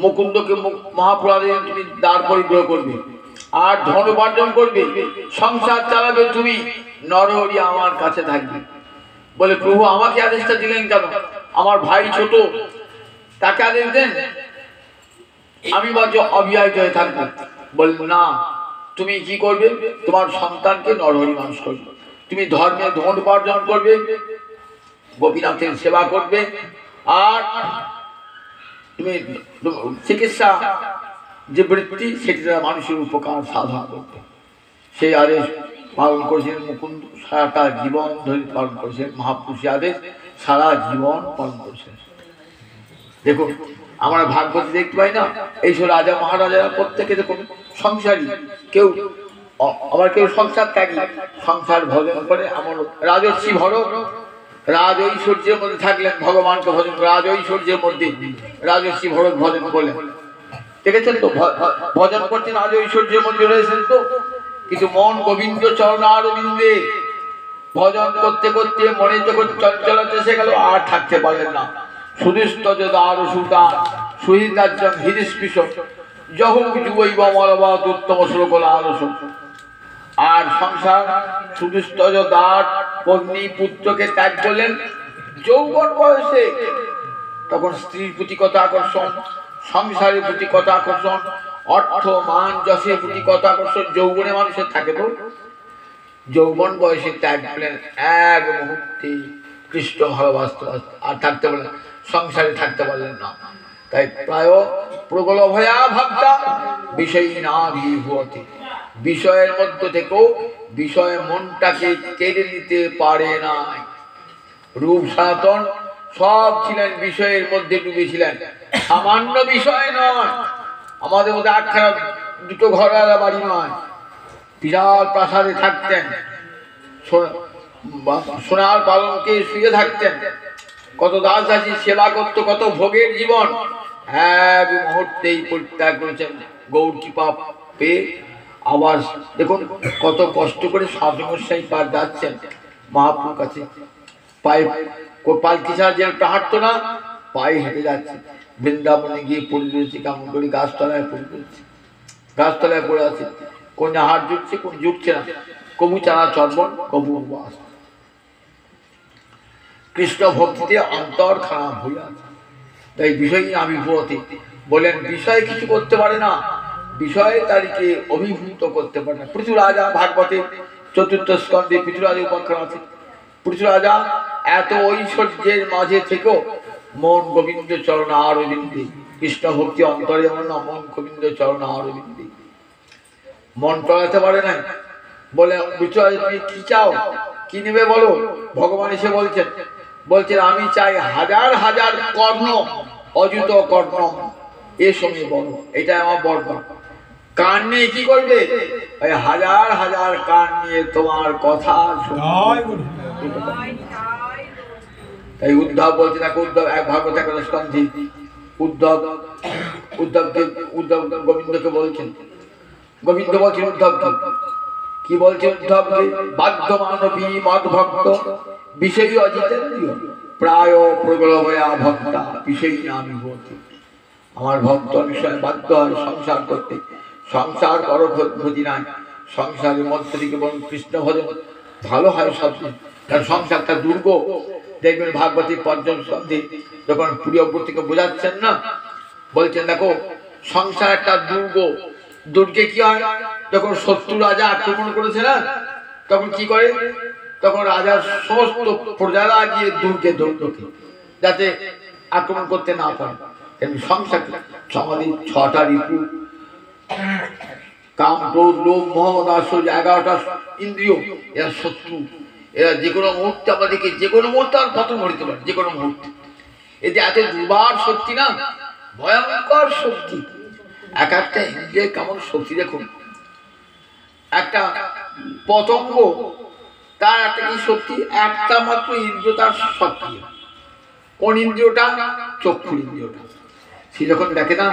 মুকুন্দকে মহাপ্রভু তুমি দ্বার পরিগ্রহ করবে আর ধন উপার্জন করবে, সংসার চালাবে তুমি, নরহরি আমার কাছে থাকবে। বলে প্রভু আমাকে আদেশটা দিলেন কেন, আমার ভাই ছোট, তাকে আদেশ দেন, আমি বলছি অবিবাহিত হয়ে থাকবো। বল না, তুমি কি করবে, তোমার সন্তানকে নরহরি মানুষ করবে, তুমি ধর্মে ধন উপার্জন করবে, গোপীনাথের সেবা করবে, আর তুমি চিকিৎসা যে বৃত্তি সেটি মানুষের উপকার সাধন করবে। সেই আদেশ পালন করেছেন মুকুন্দ, সারাটা জীবন ধরে পালন করেছেন মহাপুরুষের আদেশ, সারা জীবন পালন করেছেন। দেখুন আমরা ভাগবত দেখতে পাই না, এইসব রাজা মহারাজারা প্রত্যেকে দেখুন সংসারী, কেউ আবার কেউ সংসার ত্যাগী, সংসার ভজন করে, আমার রাজর্ষি ভরত রাজ ঐশ্বর্যের মধ্যে থাকলেন, ভগবানকে ভজন রাজ ঐশ্বর্যের মধ্যে রাজর্ষি ভরত ভজন করলেন। দেখেছেন তো ভজন করছেন রাজ ঐশ্বর্যের মধ্যে রয়েছেন তো, কিন্তু মন গোবিন্দ চরণারবিন্দে ভজন করতে করতে মনে যখন চঞ্চলতা এসে গেল আর থাকতে পারলেন না। সুদৃষ্টজ দ্বার সুতান সুহিতার্যং হৃদস্পৃশ জহুক যুবৈব মলবাত উত্তম শ্লোকলা আলস। আর সংসার সুদৃষ্টজ দ্বার পত্নী পুত্রকে ত্যাগ করলেন যৌবন বয়সে। তখন স্ত্রীর প্রতি কত আকর্ষণ, সংসারের প্রতি কত আকর্ষণ, অর্থ মান যশের প্রতি কত আকর্ষণ যৌবনে মানুষের থাকে। তো যৌবন বয়সে ত্যাগ করলেন এক মুহূর্তে কৃষ্ণ ভালোবাসতে আর থাকতে পারলেন, সংসারে থাকতে পারলেন না। তাই প্রায় প্রগলভয়া ভাবতা বিষয় না বিভূতি, বিষয়ের মধ্য থেকেও বিষয় মনটাকে কেড়ে নিতে পারে না। রূপ সনাতন সব ছিলেন বিষয়ের মধ্যে ডুবেছিলেন, সামান্য বিষয় নয়। আমাদের মধ্যে একখানা দুটো ঘর বাড়ি নয়, বিরাট প্রাসাদে থাকতেন, সোনার পালঙ্কে শুয়ে থাকতেন, কত দাস দাসী সেবা করতো, কত ভোগের জীবন এক মুহূর্তেই পরিত্যাগ করেছেন গৌর কৃপা পেয়ে। আবার দেখুন কত কষ্ট করে সাধুমশাই পার যাচ্ছেন মহাপ্রভুর কাছে, পায়ে পালকি ছাড়া যেন হাঁটতো না, পায়ে হেঁটে যাচ্ছে। বৃন্দাবনে গিয়ে পড়ে রয়েছে, কেমন করে গাছতলায় পড়ে রয়েছে, গাছতলায় পড়ে আছে। কোন হাট জুটছে, কোন জুটছে না, কবু চারা চর্বণ, কবু বাস। কৃষ্ণ ভক্তিতে অন্তর খারাপ হয়ে আছে। তাই বিষয় আবির্ভূতি বলেন, বিষয় কিছু করতে পারে না, বিষয় তারিখে অভিভূত করতে পারে না। পৃথু রাজা ভাগবতে চতুর্থ স্কন্ধে পৃথু রাজা উপাখ্যান আছে। পৃথু রাজা এত ঐশ্বর্যের মাঝে থেকেও মন গোবিন্দ চরণ আরবিন্দে, কৃষ্ণ ভক্তি অন্তরে এমন না, মন গোবিন্দ চরণ আরবিন্দে মন টলাতে পারে নাই। বলে পৃথু রাজা তুমি কি চাও, কি নেবে বলো। ভগবান এসে বলছেন আমি চাই হাজার হাজার কর্ণ, অযুত কর্ণ এ সময় বলো, এটা আমার বরদান। কান নিয়ে কি করবে, ওই হাজার হাজার কান নিয়ে তোমার কথা শুনবে। তাই উদ্ধব বলছে, তাকে উদ্ধব এক ভাগবত এক স্কন্ধে উদ্ধব গোবিন্দকে বলছেন, গোবিন্দ বলছেন উদ্ধবকে, কি বলছে উদ্ধবকে, বাধ্য মানবী মদ ভক্ত বিষয়ী অজিতেন্দ্রিয় প্রায় প্রগলভয়া ভক্তা বিষয়ী আমি ভক্তি। আমার ভক্ত বিষয়ে বাধ্য হয় সংসার করতে, সংসার করো ক্ষতি নাই, সংসারের মধ্য থেকে বরং কৃষ্ণ ভজন ভালো হয় সবচেয়ে। কারণ সংসারটা দুর্গ। দেখবেন ভাগবতী পঞ্চম স্কন্ধে যখন প্রিয়ব্রতীকে বোঝাচ্ছেন না, বলছেন দেখো সংসার একটা দুর্গ। দুর্গে কি হয়, যখন শত্রু রাজা আক্রমণ করেছে না, তখন কি করে, তখন রাজার সমস্ত প্রজারা গিয়ে দুর্গে দৌড়কে যাতে আক্রমণ করতে না পারে। তেমনি সংসার সমাধি ছটা ঋতু, কাম ক্রোধ লোভ মোহ মাৎসর্য 11টা ইন্দ্রিয়, এরা শত্রু। এরা যে কোনো মুহূর্তে আমাদেরকে যে কোনো মুহূর্তে আর পতন ঘটিতে পারে, যে কোনো মুহূর্তে। এতে এত দুর্বার শক্তি না, ভয়ঙ্কর শক্তি। এক একটা ইন্দ্রিয়ের কেমন শক্তি দেখুন। একটা পতঙ্গ তার একটা কি শক্তি, একটা মাত্র ইন্দ্রিয় তার সক্রিয়। কোন ইন্দ্রিয়টা, চক্ষুর ইন্দ্রিয়টা। সে যখন দেখে না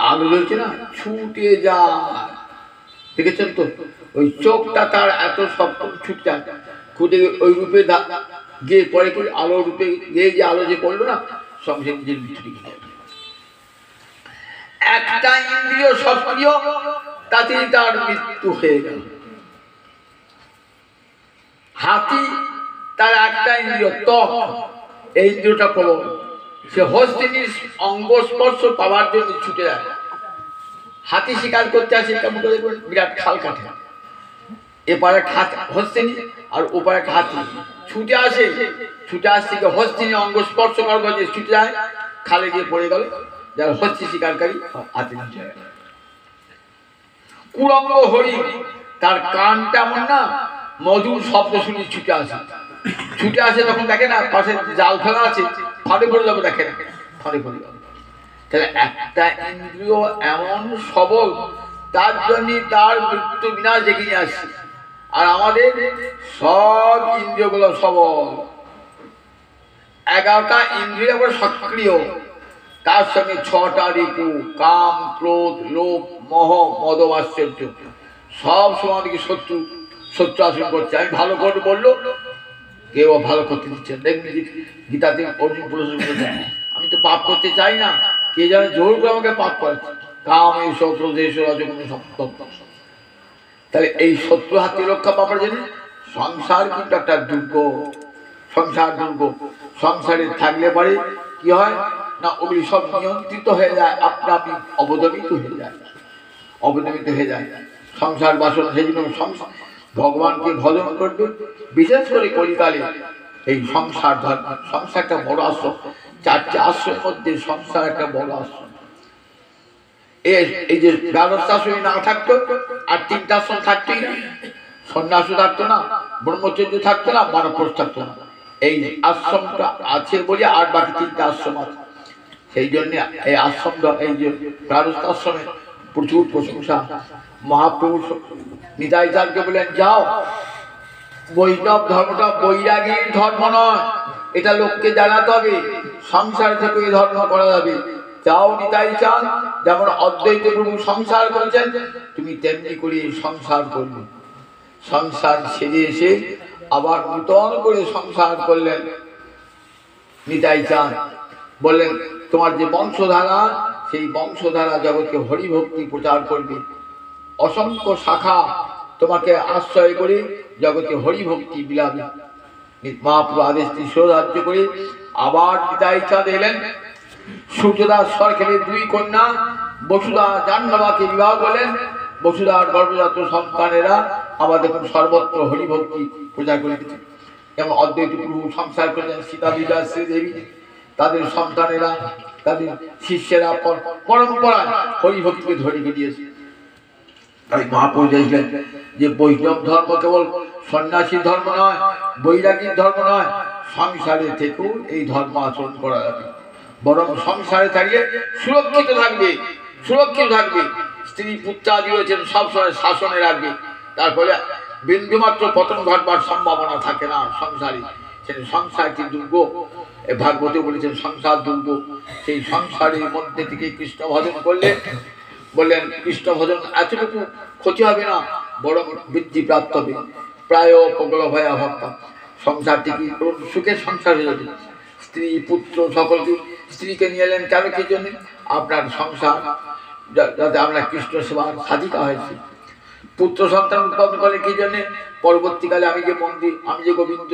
আলো জ্বলছে না, ছুটে যায়। দেখেছেন তো, ওই চোখটা তার এত শক্ত, ছুটে যায়, খুঁটে ওই রূপে গিয়ে পরে কি আলো রূপে গিয়ে যে আলো যে পড়লো না, সঙ্গে নিজের ভিতরে গিয়ে একটা ইন্দ্রিয় সক্রিয়, তাতেই তার মৃত্যু হয়ে গেল। হাতি তার একটা ইন্দ্রিয় ত্বক, এই ইন্দ্রিয়টা প্রবল। সে হস্তিনীর অঙ্গ স্পর্শ পাওয়ার জন্য ছুটে যায়। হাতি শিকার করতে আসে, কেমন করে বিরাট খাল কাটে, এপারে হস্তিনী আর ওপারে একটা হাতি ছুটে আসে। ছুটে আসছে হস্তিনী অঙ্গ স্পর্শ করার জন্য ছুটে যায়, খালে গিয়ে পড়ে গেল। যারা হস্তি শিকারকারী হাতি কুরঙ্গ হরিণ, তার কানটা এমন না, মধুর শব্দ শুনে ছুটে আসে। ছুটে আসে তখন দেখে না পাশে জাল ফেলা আছে, ফাঁড়ে পড়ে যাবে, দেখে না ফাঁড়ে পড়ে যাবে। তাহলে একটা ইন্দ্রিয় এমন সবল, তার জন্য তার মৃত্যু বিনাশ ডেকে নিয়ে আসছে। আর আমাদের সব ইন্দ্রিয়গুলো সবল, 11টা ইন্দ্রিয় আবার সক্রিয়, তার সঙ্গে 6টা রিপু, কাম, ক্রোধ, লোভ, মোহ, মদ, আশ্চর্য, সব সময় দিকে শত্রু আসন করছে। আমি ভালো করে বললো, কেউ ভালো করতে দিচ্ছে। দেখবেন গীতাতে অর্জুন প্রশ্ন করেছেন, আমি তো পাপ করতে চাই না, কে জানে জোর করে আমাকে পাপ করাচ্ছে। কাম এসো, ক্রোধ এসো, রজগুণ সপ্তম। তাহলে এই শত্রু হাত থেকে রক্ষা পাবার জন্য সংসার কিন্তু একটা দুর্গ, সংসার দুর্গ। সংসারে থাকলে পরে কি হয় না, ওগুলি সব নিয়ন্ত্রিত হয়ে যায়, আপনা আপনি অবদমিত হয়ে যায়, অবদমিত হয়ে যায় সংসার বাসন। সেই জন্য ভগবানকে ভজন করবে, বিশেষ করে কলিকালে এই সংসার ধর্ম। সংসার একটা বড় আশ্রম, 4টে আশ্রমের মধ্যে সংসার একটা বড় আশ্রম। এই যে দ্বাদশাশ্রমী না থাকতো আর 3টা আশ্রম থাকতোই না, সন্ন্যাসী থাকতো না, ব্রহ্মচর্য থাকতো না, বানপ্রস্থ থাকতো না। এই আশ্রমটা আছে বলে আর বাকি 3টা আশ্রম আছে। সেই জন্য এই আশ্রম, এই যে দ্বাদশাশ্রমে প্রচুর প্রশংসা। মহাপ্রভু নিতাই চাঁদকে বলেন, যাও, বৈষ্ণব ধর্মটা বৈরাগীর ধর্ম নয়, এটা লোককে জানাতে হবে, সংসার থেকে এই ধর্ম করা যাবে। যাও নিতাই চাঁদ, যেমন অদ্বৈত প্রভু সংসার করেছেন, তুমি তেমনি করে সংসার করবে। সংসার ছেড়ে এসে আবার নূতন করে সংসার করলেন নিতাই চাঁদ। বললেন, তোমার যে বংশধারা, সেই বংশধারা জগৎকে হরিভক্তি প্রচার করবে। অসংখ্য শাখা তোমাকে আশ্রয় করে জগতে হরিভক্তি বিলাবে। মহাপ্রভু আদেশটি সৌরাজ্য করে আবার নিতাই চাঁদ এলেন। সূর্যদাস সরকারের 2 কন্যা বসুধা জাহ্নবাকে বিবাহ করলেন। বসুধার গর্ভজাত সন্তানেরা আবার দেখুন সর্বত্র হরিভক্তি প্রচার করে দিচ্ছেন। যেমন অদ্বৈত প্রভু সংসার করেছেন সীতা বিদ্যা শ্রীদেবী, তাদের সন্তানেরা, তাদের শিষ্যেরা পরম্পরায় হরিভক্তিকে ধরে দিয়েছে। তাই মহাপ্রভু চাইছিলেন যে বৈষ্ণব ধর্ম কেবল সন্ন্যাসীর ধর্ম নয়, বৈরাগীর ধর্ম নয়, সংসারে থেকেও এই ধর্ম আচরণ করা যাবে। বরং সংসারে থাকলে সুরক্ষিত থাকবে, সুরক্ষিত থাকবে। স্ত্রী পুত্রাদি রয়েছেন, সবসময় শাসনে রাখবে। তারপরে বিন্দুমাত্র পতন ঘটবার সম্ভাবনা থাকে না সংসারে। সেই সংসার কি দুর্গ, ভাগবতে বলেছেন সংসার দুর্গ। সেই সংসারের মধ্যে থেকে কৃষ্ণ ভজন করলে, বললেন কৃষ্ণ ভজন এতটুকু ক্ষতি হবে না, বরং বৃদ্ধি প্রাপ্ত হবে। প্রায় প্রবল ভয়া ভক্তা। সংসার থেকে সুখের সংসার হয়ে যাবে। স্ত্রী পুত্র সকলকে, স্ত্রীকে নিয়ে এলেন কেন, কি জন্য? আপনার সংসার যাতে আমরা কৃষ্ণ সেবার সাধিকা হয়েছি। পুত্র সন্তান উৎপাদন করে কি জন্য? পরবর্তীকালে আমি যে গোবিন্দ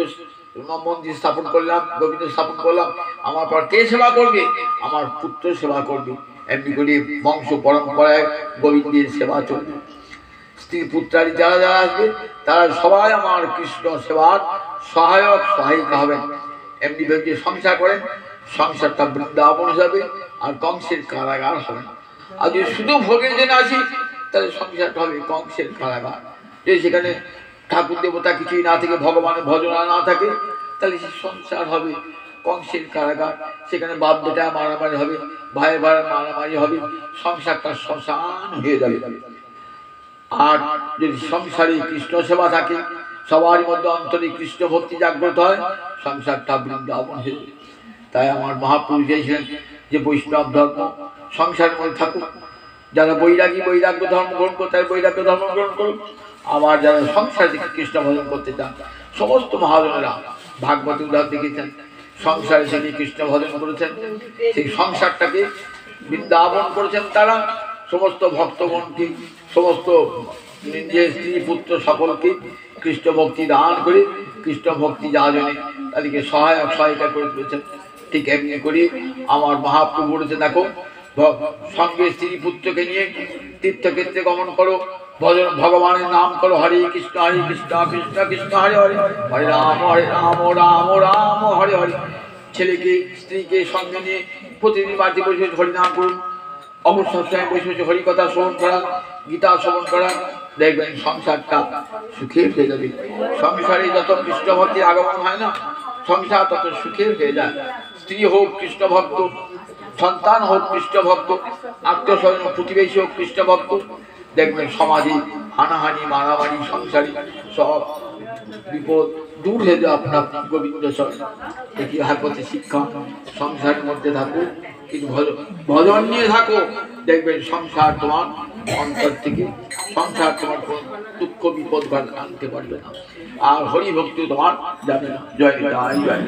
মন্দির স্থাপন করলাম, গোবিন্দ স্থাপন করলাম, আমার পর কে সেবা করবে? আমার পুত্র সেবা করবে। এমনি করে বংশ পরম্পরায় গোবিন্দের সেবা চলবে। স্ত্রী পুত্রাদি যারা যারা আসবে তারা সবাই আমার কৃষ্ণ সেবার সহায়ক সহায়িকা হবেন। এমনি ভেবে সংসার করেন, সংসারটা বৃন্দাবন যাবে আর কংসের কারাগার হবে না। আর যদি শুধু ভোগের জন্য আসি তাহলে সংসারটা হবে কংসের কারাগার। যদি সেখানে ঠাকুর দেবতা কিছুই না থেকে, ভগবানের ভজনা না থাকে, তাহলে সে সংসার হবে কংসের কারাগার। সেখানে বাপ বেটা মারামারি হবে, ভাই ভাই মারামারি হবে, সংসারটা শ্মশান হয়ে যাবে। আর যদি সংসারে কৃষ্ণ সেবা থাকে, সবার মধ্যে অন্তরে কৃষ্ণ ভক্তি জাগ্রত হয়, সংসারটা বৃন্দাবন হয়ে যাবে। তাই আমার মহাপুরুষ চেয়েছিলেন যে বৈষ্ণব ধর্ম সংসারের মধ্যে থাকুক। যারা বৈরাগী বৈরাগ্য ধর্ম গ্রহণ করতে, বৈরাগ্য ধর্ম গ্রহণ করুন। আবার যারা সংসার থেকে কৃষ্ণ ভজন করতে চান, সমস্ত মহাজনেরা ভাগবত উদাহরণ দেখেছেন, সংসারে থেকে কৃষ্ণ ভজন করেছেন, সেই সংসারটাকে বৃন্দাবন করেছেন। তারা সমস্ত ভক্তগণকে, সমস্ত নিজের স্ত্রী পুত্র সকলকে কৃষ্ণ ভক্তি দান করে কৃষ্ণ ভক্তি যাজনে তাদেরকে সহায়ক সহায়িকা করে তুলেছেন। ঠিক এমনি করে আমার মহাপ্রভু বলেছে, দেখো সঙ্গে স্ত্রী পুত্রকে নিয়ে তীর্থক্ষেত্রে গমন করো, ভজন ভগবানের নাম করো, হরে কৃষ্ণ কৃষ্ণ কৃষ্ণ হরে হরে, হরে রাম রাম রাম হরে হরে। ছেলেকে স্ত্রীকে সঙ্গে নিয়ে প্রতিদিন বাড়িতে বসে হরিনাম করুন। অবসর সময় বসে বসে হরিকথা শ্রবণ করা, গীতা শ্রবণ করা, দেখবেন সংসারটা সুখের হয়ে যাবে। সংসারে যত কৃষ্ণ ভক্তির আগমন হয় না, সংসার তত সুখের হয়ে যায়। স্ত্রী হোক কৃষ্ণ ভক্ত, সন্তান হোক কৃষ্ণ ভক্ত, আত্মীয় স্বজন প্রতিবেশী হোক কৃষ্ণ ভক্ত, দেখবেন সমাজে হানাহানি মারামারি সংসারী সব বিপদ দূর হয়ে যাও আপনার গোবিন্দ চরণ। দেখি হারপথে শিক্ষা, সংসারের মধ্যে থাকো, কিন্তু ভজন নিয়ে থাকো, দেখবেন সংসার তোমার অন্তর থেকে, সংসার তোমার দুঃখ বিপদ আনতে পারবে না, আর হরিভক্তি তোমার যাবে না। জয় জয় জয়।